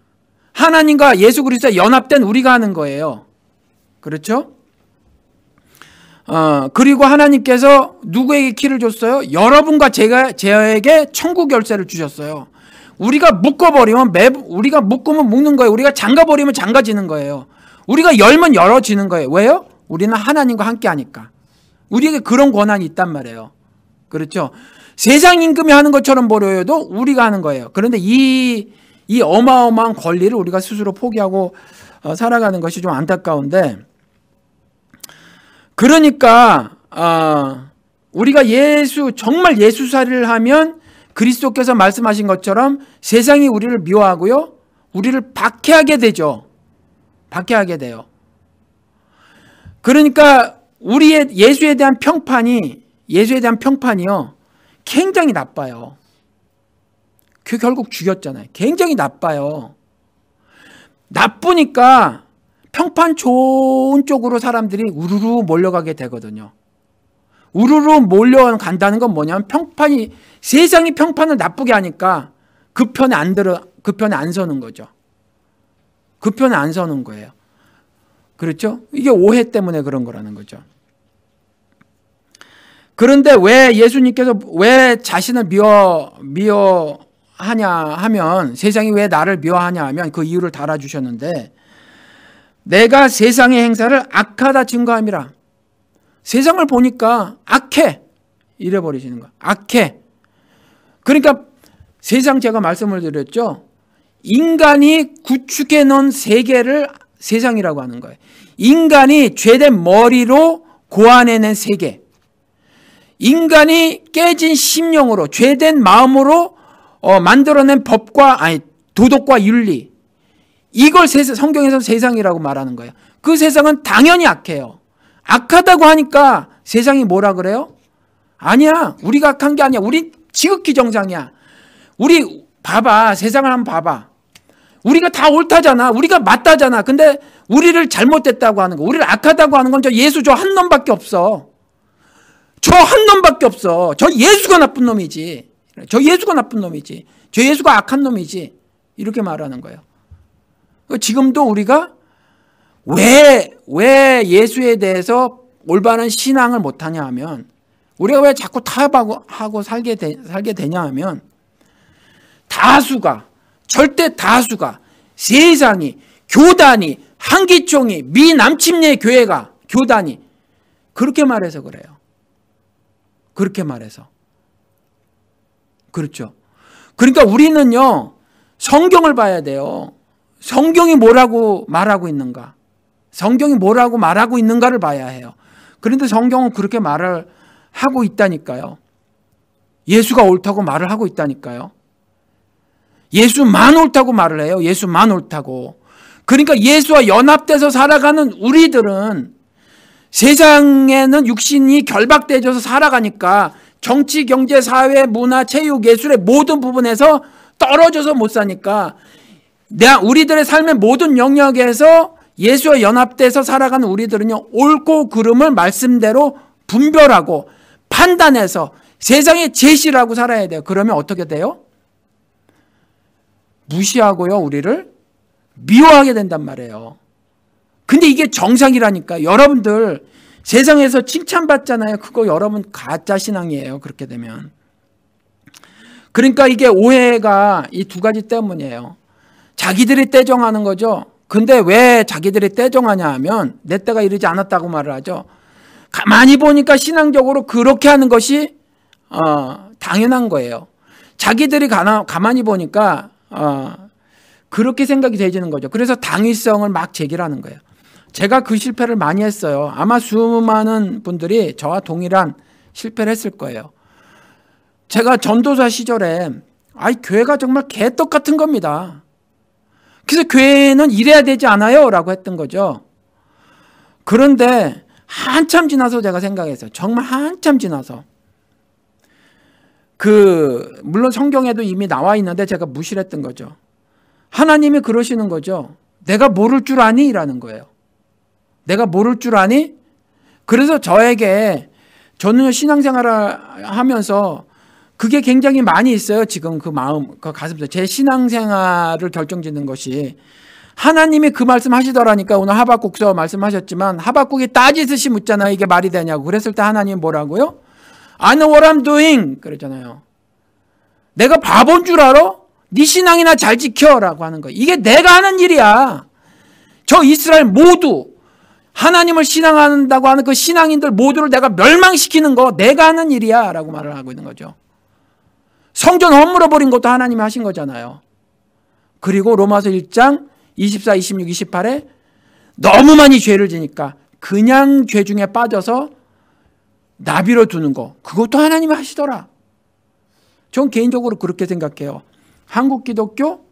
하나님과 예수 그리스도에 연합된 우리가 하는 거예요. 그렇죠. 그리고 하나님께서 누구에게 키를 줬어요? 여러분과 제에게 천국 열쇠를 주셨어요. 우리가 묶어버리면 우리가 묶으면 묶는 거예요. 우리가 잠가버리면 잠가지는 거예요. 우리가 열면 열어지는 거예요. 왜요? 우리는 하나님과 함께 하니까. 우리에게 그런 권한이 있단 말이에요. 그렇죠? 세상 임금이 하는 것처럼 보여도 우리가 하는 거예요. 그런데 이 어마어마한 권리를 우리가 스스로 포기하고 살아가는 것이 좀 안타까운데, 그러니까 우리가 정말 예수살이를 하면 그리스도께서 말씀하신 것처럼 세상이 우리를 미워하고요, 우리를 박해하게 되죠. 박해하게 돼요. 그러니까 우리의 예수에 대한 평판이요 굉장히 나빠요. 그 결국 죽였잖아요. 굉장히 나빠요. 나쁘니까 평판 좋은 쪽으로 사람들이 우르르 몰려가게 되거든요. 우르르 몰려간다는 건 뭐냐면 세상이 평판을 나쁘게 하니까 그 편에 안 서는 거죠. 그 편에 안 서는 거예요. 그렇죠? 이게 오해 때문에 그런 거라는 거죠. 그런데 왜 예수님께서 왜 자신을 미워하냐 하면, 세상이 왜 나를 미워하냐 하면 그 이유를 달아주셨는데, 내가 세상의 행사를 악하다 증거함이라. 세상을 보니까 악해. 이래버리시는 거야. 악해. 그러니까 세상, 제가 말씀을 드렸죠. 인간이 구축해 놓은 세계를 세상이라고 하는 거예요. 인간이 죄된 머리로 고안해낸 세계. 인간이 깨진 심령으로, 죄된 마음으로 만들어낸 도덕과 윤리. 이걸 성경에서 세상이라고 말하는 거예요. 그 세상은 당연히 악해요. 악하다고 하니까 세상이 뭐라 그래요? 아니야. 우리가 악한 게 아니야. 우리 지극히 정상이야. 우리 봐봐. 세상을 한번 봐봐. 우리가 다 옳다잖아. 우리가 맞다잖아. 근데 우리를 잘못됐다고 하는 거, 우리를 악하다고 하는 건 저 예수 저 한 놈밖에 없어. 저 한 놈밖에 없어. 저 예수가 나쁜 놈이지. 저 예수가 나쁜 놈이지. 저 예수가 악한 놈이지. 이렇게 말하는 거예요. 지금도 우리가 왜 예수에 대해서 올바른 신앙을 못하냐 하면, 우리가 왜 자꾸 타협하고 살게 되냐 하면, 절대 다수가, 세상이, 교단이, 한기총이, 미남침내 교회가, 교단이 그렇게 말해서 그래요. 그렇게 말해서. 그렇죠. 그러니까 우리는요, 성경을 봐야 돼요. 성경이 뭐라고 말하고 있는가? 성경이 뭐라고 말하고 있는가를 봐야 해요. 그런데 성경은 그렇게 말을 하고 있다니까요. 예수가 옳다고 말을 하고 있다니까요. 예수만 옳다고 말을 해요. 예수만 옳다고. 그러니까 예수와 연합돼서 살아가는 우리들은 세상에는 육신이 결박되어서 살아가니까 정치, 경제, 사회, 문화, 체육, 예술의 모든 부분에서 떨어져서 못 사니까 우리들의 삶의 모든 영역에서 예수와 연합돼서 살아가는 우리들은요, 옳고 그름을 말씀대로 분별하고 판단해서 세상에 제시를 하고 살아야 돼요. 그러면 어떻게 돼요? 무시하고요, 우리를 미워하게 된단 말이에요. 근데 이게 정상이라니까. 여러분들 세상에서 칭찬받잖아요. 그거 여러분 가짜 신앙이에요. 그렇게 되면. 그러니까 이게 오해가 이 두 가지 때문이에요. 자기들이 떼정하는 거죠. 근데 왜 자기들이 떼정하냐 하면 내 때가 이르지 않았다고 말을 하죠. 가만히 보니까 신앙적으로 그렇게 하는 것이 당연한 거예요. 자기들이 가만히 보니까 그렇게 생각이 되지는 거죠. 그래서 당위성을 막 제기를 하는 거예요. 제가 그 실패를 많이 했어요. 아마 수많은 분들이 저와 동일한 실패를 했을 거예요. 제가 전도사 시절에 교회가 정말 개떡 같은 겁니다. 그래서 교회는 이래야 되지 않아요? 라고 했던 거죠. 그런데 한참 지나서 제가 생각했어요. 정말 한참 지나서. 물론 성경에도 이미 나와 있는데 제가 무시를 했던 거죠. 하나님이 그러시는 거죠. 내가 모를 줄 아니? 라는 거예요. 내가 모를 줄 아니? 그래서 저는 신앙생활을 하면서 그게 굉장히 많이 있어요. 지금 그 마음, 그 가슴에서. 제 신앙생활을 결정짓는 것이 하나님이 그 말씀 하시더라니까. 오늘 하박국서 말씀하셨지만 하박국이 따지듯이 묻잖아요. 이게 말이 되냐고. 그랬을 때 하나님이 뭐라고요? I know what I'm doing. 그러잖아요. 내가 바본 줄 알아? 네 신앙이나 잘 지켜라고 하는 거예요. 이게 내가 하는 일이야. 저 이스라엘 모두 하나님을 신앙한다고 하는 그 신앙인들 모두를 내가 멸망시키는 거 내가 하는 일이야 라고 말을 하고 있는 거죠. 성전 허물어버린 것도 하나님이 하신 거잖아요. 그리고 로마서 1장 24, 26, 28에 너무 많이 죄를 지니까 그냥 죄 중에 빠져서 나비로 두는 거, 그것도 하나님이 하시더라. 전 개인적으로 그렇게 생각해요. 한국 기독교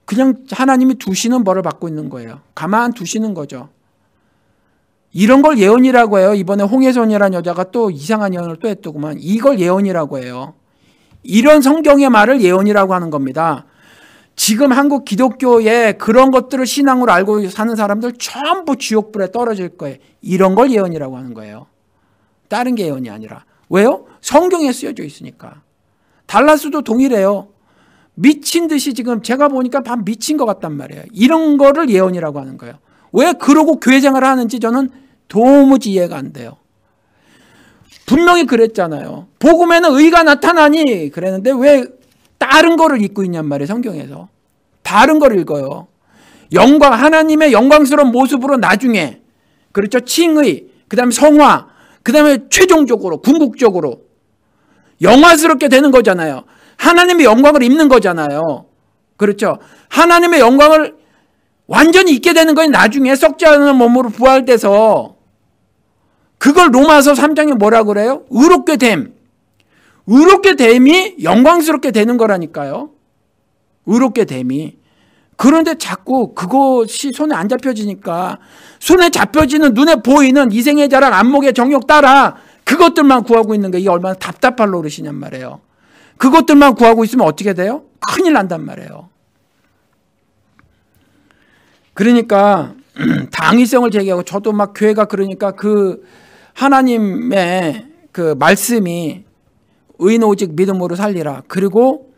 그냥 하나님이 두시는 벌을 받고 있는 거예요. 가만 두시는 거죠. 이런 걸 예언이라고 해요. 이번에 홍혜선이라는 여자가 또 이상한 예언을 또 했더구만. 이걸 예언이라고 해요. 이런 성경의 말을 예언이라고 하는 겁니다. 지금 한국 기독교에 그런 것들을 신앙으로 알고 사는 사람들 전부 지옥불에 떨어질 거예요. 이런 걸 예언이라고 하는 거예요. 다른 게 예언이 아니라. 왜요? 성경에 쓰여져 있으니까. 달라스도 동일해요. 미친 듯이 지금 제가 보니까 다 미친 것 같단 말이에요. 이런 거를 예언이라고 하는 거예요. 왜 그러고 교회 생활을 하는지 저는 도무지 이해가 안 돼요. 분명히 그랬잖아요. 복음에는 의가 나타나니 그랬는데 왜 다른 거를 읽고 있냔 말이에요. 성경에서. 다른 걸 읽어요. 하나님의 영광스러운 모습으로 나중에, 그렇죠? 칭의, 그 다음에 성화, 그 다음에 최종적으로 궁극적으로 영화스럽게 되는 거잖아요. 하나님의 영광을 입는 거잖아요. 그렇죠? 하나님의 영광을 완전히 입게 되는 건 나중에 썩지 않은 몸으로 부활돼서, 그걸 로마서 3장에 뭐라고 그래요? 의롭게 됨. 의롭게 됨이 영광스럽게 되는 거라니까요. 의롭게 됨이. 그런데 자꾸 그것이 손에 안 잡혀지니까, 손에 잡혀지는 눈에 보이는 이생의 자랑, 안목의 정욕 따라 그것들만 구하고 있는 게 이게 얼마나 답답할 노릇이냔 말이에요. 그것들만 구하고 있으면 어떻게 돼요? 큰일 난단 말이에요. 그러니까 당위성을 제기하고, 저도 막 교회가 그러니까 그 하나님의 그 말씀이 의인 오직 믿음으로 살리라. 그리고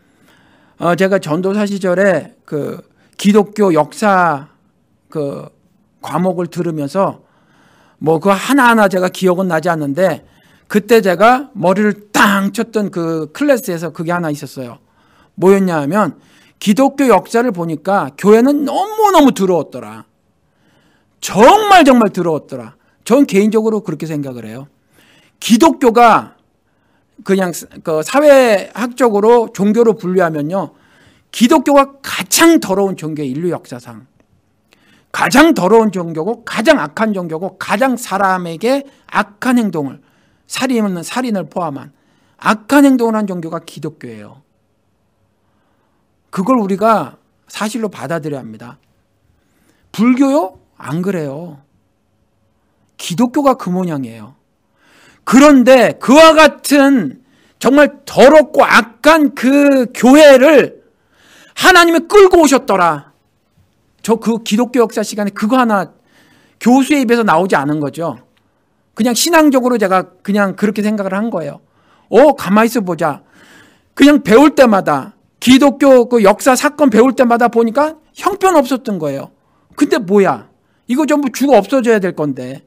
제가 전도사 시절에 그 기독교 역사 그 과목을 들으면서 뭐 그 하나하나 제가 기억은 나지 않는데, 그때 제가 머리를 땅 쳤던 그 클래스에서 그게 하나 있었어요. 뭐였냐 하면, 기독교 역사를 보니까 교회는 너무너무 더러웠더라. 정말 더러웠더라. 전 개인적으로 그렇게 생각을 해요. 기독교가 그냥 그 사회학적으로 종교로 분류하면요, 기독교가 가장 더러운 종교예요. 인류 역사상 가장 더러운 종교고, 가장 악한 종교고, 가장 사람에게 악한 행동을, 살인을 포함한 악한 행동을 한 종교가 기독교예요. 그걸 우리가 사실로 받아들여야 합니다. 불교요? 안 그래요. 기독교가 그 모양이에요. 그런데 그와 같은 정말 더럽고 악한 그 교회를 하나님이 끌고 오셨더라. 저 그 기독교 역사 시간에 그거 하나 교수의 입에서 나오지 않은 거죠. 그냥 신앙적으로 제가 그냥 그렇게 생각을 한 거예요. 가만히 있어 보자. 그냥 배울 때마다 기독교 그 역사 사건 배울 때마다 보니까 형편없었던 거예요. 근데 뭐야? 이거 전부 죽어 없어져야 될 건데.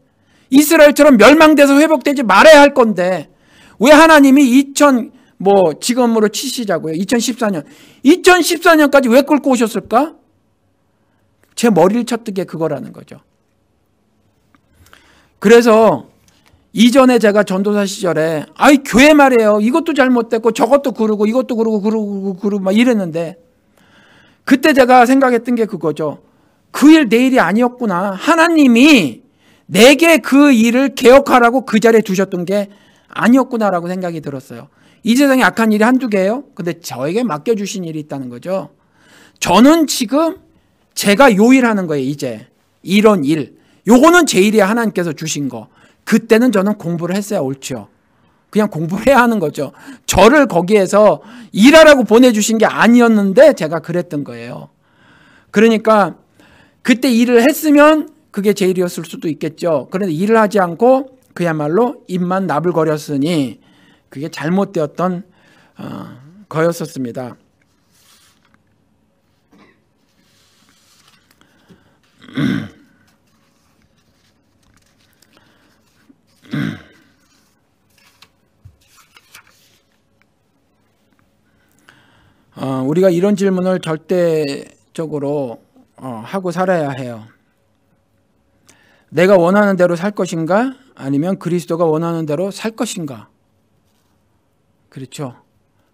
이스라엘처럼 멸망돼서 회복되지 말아야 할 건데. 왜 하나님이 지금으로 치시자고요. 2014년까지 왜 끌고 오셨을까? 제 머리를 쳤던 게 그거라는 거죠. 그래서 이전에 제가 전도사 시절에 교회 말이에요. 이것도 잘못됐고 저것도 그러고 이것도 그러고 막 이랬는데 그때 제가 생각했던 게 그거죠. 그 일 내 일이 아니었구나. 하나님이 내게 그 일을 개혁하라고 그 자리에 두셨던 게 아니었구나라고 생각이 들었어요. 이 세상에 악한 일이 한두 개예요. 근데 저에게 맡겨주신 일이 있다는 거죠. 저는 지금 제가 요 일하는 거예요. 이제 이런 일. 요거는 제 일이야. 하나님께서 주신 거. 그때는 저는 공부를 했어야 옳죠. 그냥 공부를 해야 하는 거죠. 저를 거기에서 일하라고 보내주신 게 아니었는데 제가 그랬던 거예요. 그러니까 그때 일을 했으면 그게 제 일이었을 수도 있겠죠. 그런데 일을 하지 않고 그야말로 입만 나불거렸으니 그게 잘못되었던 거였었습니다. 우리가 이런 질문을 절대적으로 하고 살아야 해요. 내가 원하는 대로 살 것인가? 아니면 그리스도가 원하는 대로 살 것인가? 그렇죠.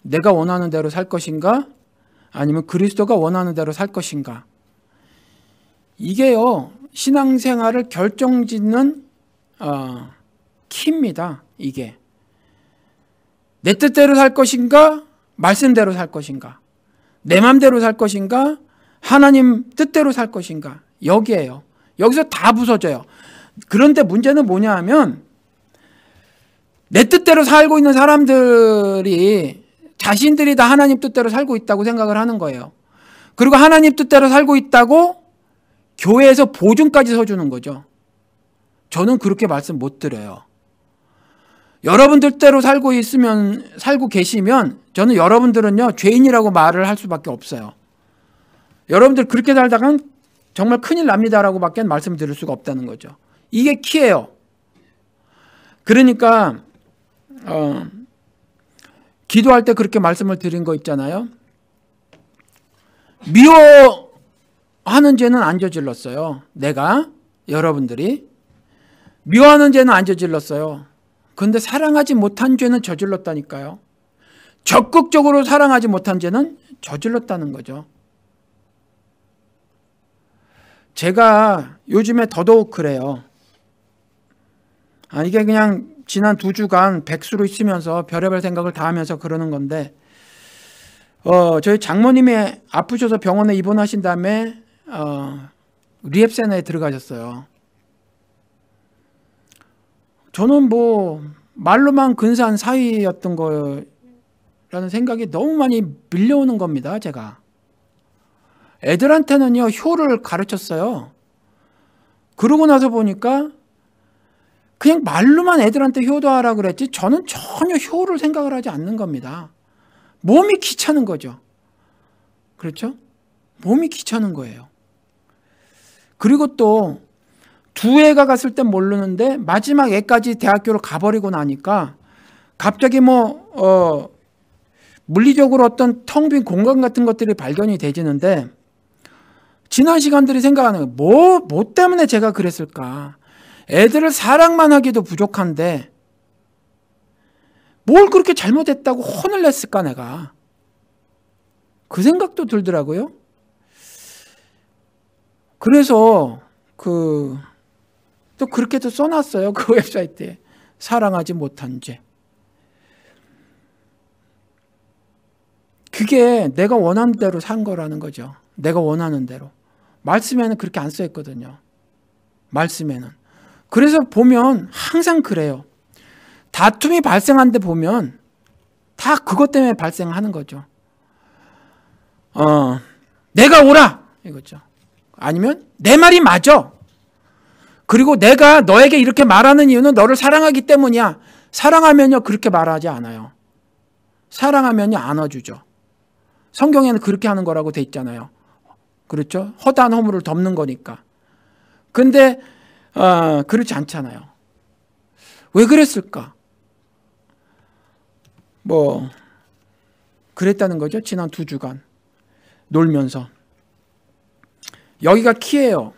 내가 원하는 대로 살 것인가? 아니면 그리스도가 원하는 대로 살 것인가? 이게요, 신앙생활을 결정짓는 키입니다. 이게. 내 뜻대로 살 것인가? 말씀대로 살 것인가? 내 맘대로 살 것인가? 하나님 뜻대로 살 것인가? 여기에요. 여기서 다 부서져요. 그런데 문제는 뭐냐 하면 내 뜻대로 살고 있는 사람들이 자신들이 다 하나님 뜻대로 살고 있다고 생각을 하는 거예요. 그리고 하나님 뜻대로 살고 있다고 교회에서 보증까지 서주는 거죠. 저는 그렇게 말씀 못 드려요. 여러분들 대로 살고 계시면 저는 여러분들은요 죄인이라고 말을 할 수밖에 없어요. 여러분들 그렇게 살다간 정말 큰일 납니다라고 밖에 말씀드릴 수가 없다는 거죠. 이게 키예요. 그러니까 기도할 때 그렇게 말씀을 드린 거 있잖아요. 미워하는 죄는 안 저질렀어요. 여러분들이 미워하는 죄는 안 저질렀어요. 그런데 사랑하지 못한 죄는 저질렀다니까요. 적극적으로 사랑하지 못한 죄는 저질렀다는 거죠. 제가 요즘에 더더욱 그래요. 이게 그냥 지난 2주간 백수로 있으면서 별의별 생각을 다 하면서 그러는 건데 저희 장모님이 아프셔서 병원에 입원하신 다음에 리헵센터에 들어가셨어요. 저는 말로만 근사한 사위였던 거라는 생각이 너무 많이 밀려오는 겁니다. 제가 애들한테는요 효를 가르쳤어요. 그러고 나서 보니까 그냥 말로만 애들한테 효도하라 그랬지 저는 전혀 효를 생각을 하지 않는 겁니다. 몸이 귀찮은 거죠. 그렇죠? 몸이 귀찮은 거예요. 그리고 또 두 애가 갔을 땐 모르는데 마지막 애까지 대학교를 가버리고 나니까 갑자기 물리적으로 어떤 텅 빈 공간 같은 것들이 발견이 되지는데 지난 시간들이 생각하는 거예요. 뭐 때문에 제가 그랬을까? 애들을 사랑만 하기도 부족한데 뭘 그렇게 잘못했다고 혼을 냈을까 내가. 그 생각도 들더라고요. 그래서 또 그렇게도 써놨어요. 그 웹사이트에. 사랑하지 못한 죄. 그게 내가 원하는 대로 산 거라는 거죠. 내가 원하는 대로. 말씀에는 그렇게 안 써있거든요. 말씀에는. 그래서 보면 항상 그래요. 다툼이 발생한 데 보면 다 그것 때문에 발생하는 거죠. 내가 옳아 이거죠. 아니면 내 말이 맞아. 그리고 내가 너에게 이렇게 말하는 이유는 너를 사랑하기 때문이야. 사랑하면요 그렇게 말하지 않아요. 사랑하면요 안아주죠. 성경에는 그렇게 하는 거라고 돼 있잖아요. 그렇죠? 허다한 허물을 덮는 거니까. 근데 그렇지 않잖아요. 왜 그랬을까? 그랬다는 거죠. 지난 2주간 놀면서. 여기가 키예요.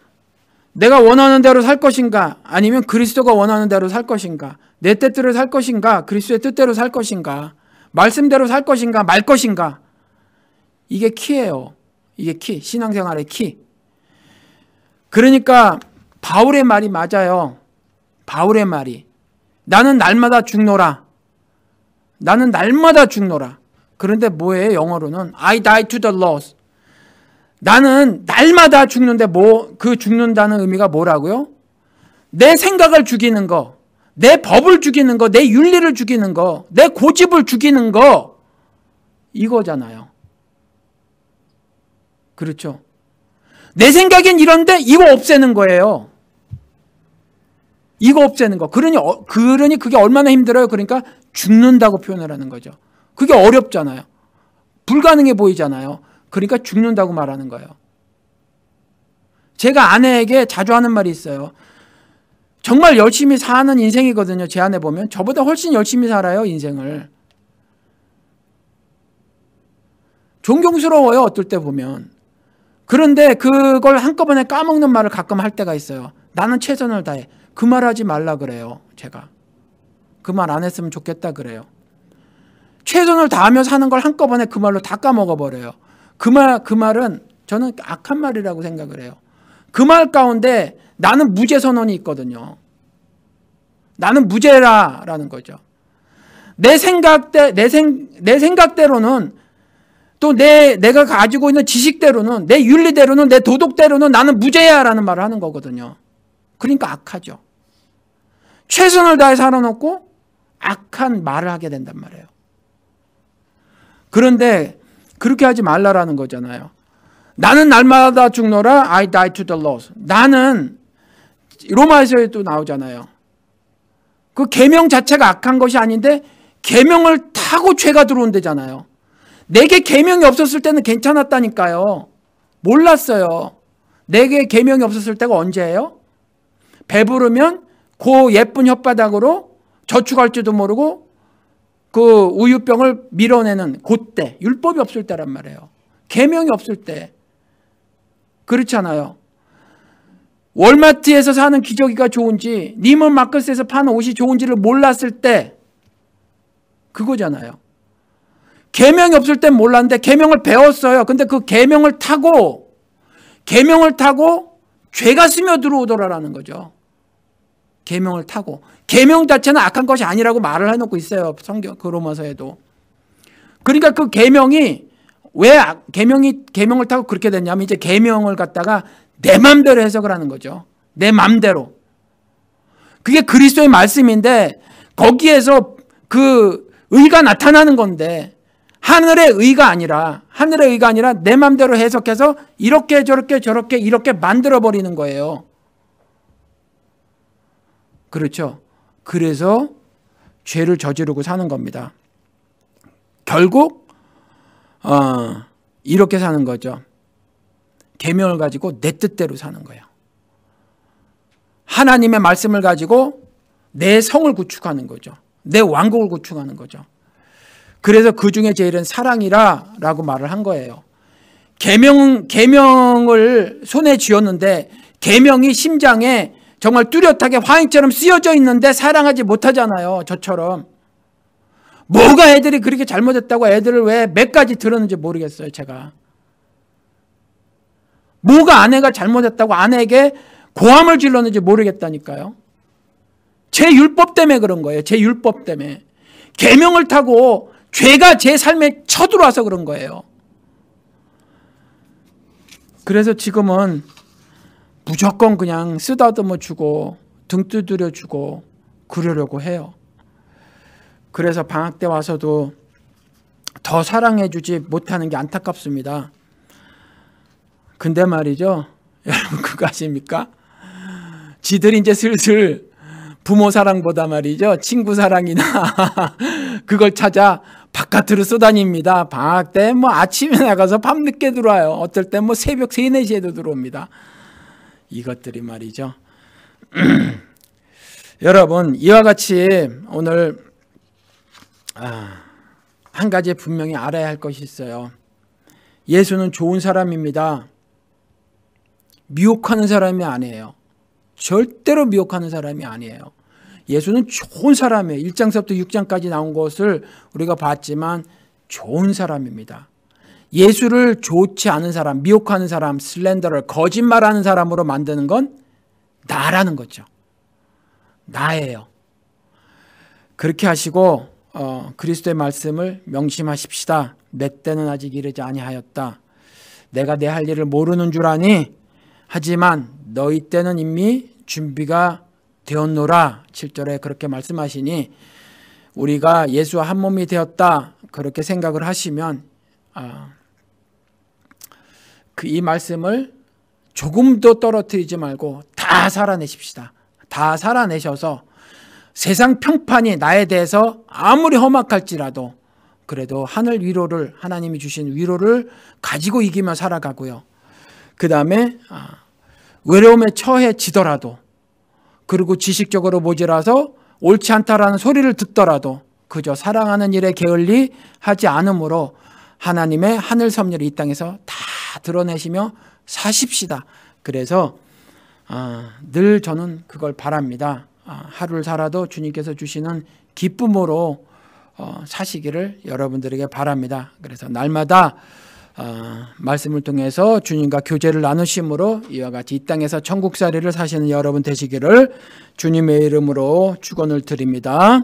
내가 원하는 대로 살 것인가? 아니면 그리스도가 원하는 대로 살 것인가? 내 뜻대로 살 것인가? 그리스도의 뜻대로 살 것인가? 말씀대로 살 것인가? 말 것인가? 이게 키예요. 이게 키. 신앙생활의 키. 그러니까 바울의 말이 맞아요. 바울의 말이. 나는 날마다 죽노라. 나는 날마다 죽노라. 그런데 뭐예요? 영어로는 I die to the loss. 나는 날마다 죽는데 그 죽는다는 의미가 뭐라고요? 내 생각을 죽이는 거, 내 법을 죽이는 거, 내 윤리를 죽이는 거, 내 고집을 죽이는 거 이거잖아요. 그렇죠? 내 생각엔 이런데 이거 없애는 거예요. 이거 없애는 거. 그러니 그게 얼마나 힘들어요? 그러니까 죽는다고 표현을 하는 거죠. 그게 어렵잖아요. 불가능해 보이잖아요. 그러니까 죽는다고 말하는 거예요. 제가 아내에게 자주 하는 말이 있어요. 정말 열심히 사는 인생이거든요. 제 아내 보면. 저보다 훨씬 열심히 살아요, 인생을. 존경스러워요, 어떨 때 보면. 그런데 그걸 한꺼번에 까먹는 말을 가끔 할 때가 있어요. 나는 최선을 다해. 그 말 하지 말라 그래요, 제가. 그 말 안 했으면 좋겠다 그래요. 최선을 다하며 사는 걸 한꺼번에 그 말로 다 까먹어버려요. 그 말은 저는 악한 말이라고 생각을 해요. 그 말 가운데 나는 무죄 선언이 있거든요. 나는 무죄라라는 거죠. 내 생각대로는 또 내가 가지고 있는 지식대로는 내 윤리대로는 내 도덕대로는 나는 무죄야라는 말을 하는 거거든요. 그러니까 악하죠. 최선을 다해 살아놓고 악한 말을 하게 된단 말이에요. 그런데 그렇게 하지 말라라는 거잖아요. 나는 날마다 죽노라 I die to the loss. 나는 로마에서도 나오잖아요. 그 계명 자체가 악한 것이 아닌데 계명을 타고 죄가 들어온대잖아요. 내게 계명이 없었을 때는 괜찮았다니까요. 몰랐어요. 내게 계명이 없었을 때가 언제예요? 배부르면 그 예쁜 혓바닥으로 저축할지도 모르고 그 우유병을 밀어내는 그때, 율법이 없을 때란 말이에요. 계명이 없을 때. 그렇잖아요. 월마트에서 사는 기저귀가 좋은지 니먼 마커스에서 파는 옷이 좋은지를 몰랐을 때 그거잖아요. 계명이 없을 땐 몰랐는데 계명을 배웠어요. 근데 그 계명을 타고 죄가 스며들어오더라라는 거죠. 계명을 타고. 계명 자체는 악한 것이 아니라고 말을 해놓고 있어요. 성경 그 로마서에도. 그러니까 그 계명이 왜 계명을 타고 그렇게 됐냐면 이제 계명을 갖다가 내 맘대로 해석을 하는 거죠. 내 맘대로. 그게 그리스도의 말씀인데 거기에서 그 의가 나타나는 건데 하늘의 의가 아니라 내 맘대로 해석해서 이렇게 저렇게 이렇게 만들어버리는 거예요. 그렇죠. 그래서 죄를 저지르고 사는 겁니다. 결국 이렇게 사는 거죠. 계명을 가지고 내 뜻대로 사는 거예요. 하나님의 말씀을 가지고 내 성을 구축하는 거죠. 내 왕국을 구축하는 거죠. 그래서 그 중에 제일은 사랑이라라고 말을 한 거예요. 계명을 손에 쥐었는데 계명이 심장에 정말 뚜렷하게 화인처럼 쓰여져 있는데 사랑하지 못하잖아요. 저처럼. 뭐가 애들이 그렇게 잘못했다고 애들을 왜 몇 가지 들었는지 모르겠어요. 제가. 뭐가 아내가 잘못했다고 아내에게 고함을 질렀는지 모르겠다니까요. 제 율법 때문에 그런 거예요. 제 율법 때문에. 계명을 타고 죄가 제 삶에 쳐들어와서 그런 거예요. 그래서 지금은 무조건 그냥 쓰다듬어 주고 등 두드려 주고 그러려고 해요. 그래서 방학 때 와서도 더 사랑해주지 못하는 게 안타깝습니다. 근데 말이죠, 여러분 그거 아십니까? 지들이 이제 슬슬 부모 사랑보다 말이죠, 친구 사랑이나 그걸 찾아 바깥으로 쏘다닙니다. 방학 때 뭐 아침에 나가서 밤늦게 들어와요. 어떨 때 뭐 새벽 3, 4시에도 들어옵니다. 이것들이 말이죠. 여러분, 이와 같이 오늘 한 가지 분명히 알아야 할 것이 있어요. 예수는 좋은 사람입니다. 미혹하는 사람이 아니에요. 절대로 미혹하는 사람이 아니에요. 예수는 좋은 사람이에요. 1장서부터 6장까지 나온 것을 우리가 봤지만 좋은 사람입니다. 예수를 좋지 않은 사람, 미혹하는 사람, 슬렌더를 거짓말하는 사람으로 만드는 건 나라는 거죠. 나예요. 그렇게 하시고 그리스도의 말씀을 명심하십시다. 내 때는 아직 이르지 아니하였다. 내가 내 할 일을 모르는 줄 아니? 하지만 너희 때는 이미 준비가 되었노라. 7절에 그렇게 말씀하시니 우리가 예수와 한 몸이 되었다 그렇게 생각을 하시면 이 말씀을 조금도 떨어뜨리지 말고 다 살아내십시다. 다 살아내셔서 세상 평판이 나에 대해서 아무리 험악할지라도 그래도 하늘 위로를, 하나님이 주신 위로를 가지고 이기며 살아가고요. 그 다음에 외로움에 처해지더라도, 그리고 지식적으로 모자라서 옳지 않다라는 소리를 듣더라도 그저 사랑하는 일에 게을리 하지 않으므로 하나님의 하늘 섭리를 이 땅에서 다 드러내시며 사십시다. 그래서 늘 저는 그걸 바랍니다. 하루를 살아도 주님께서 주시는 기쁨으로 사시기를 여러분들에게 바랍니다. 그래서 날마다 말씀을 통해서 주님과 교제를 나누심으로 이와 같이 이 땅에서 천국살이를 사시는 여러분 되시기를 주님의 이름으로 축원을 드립니다.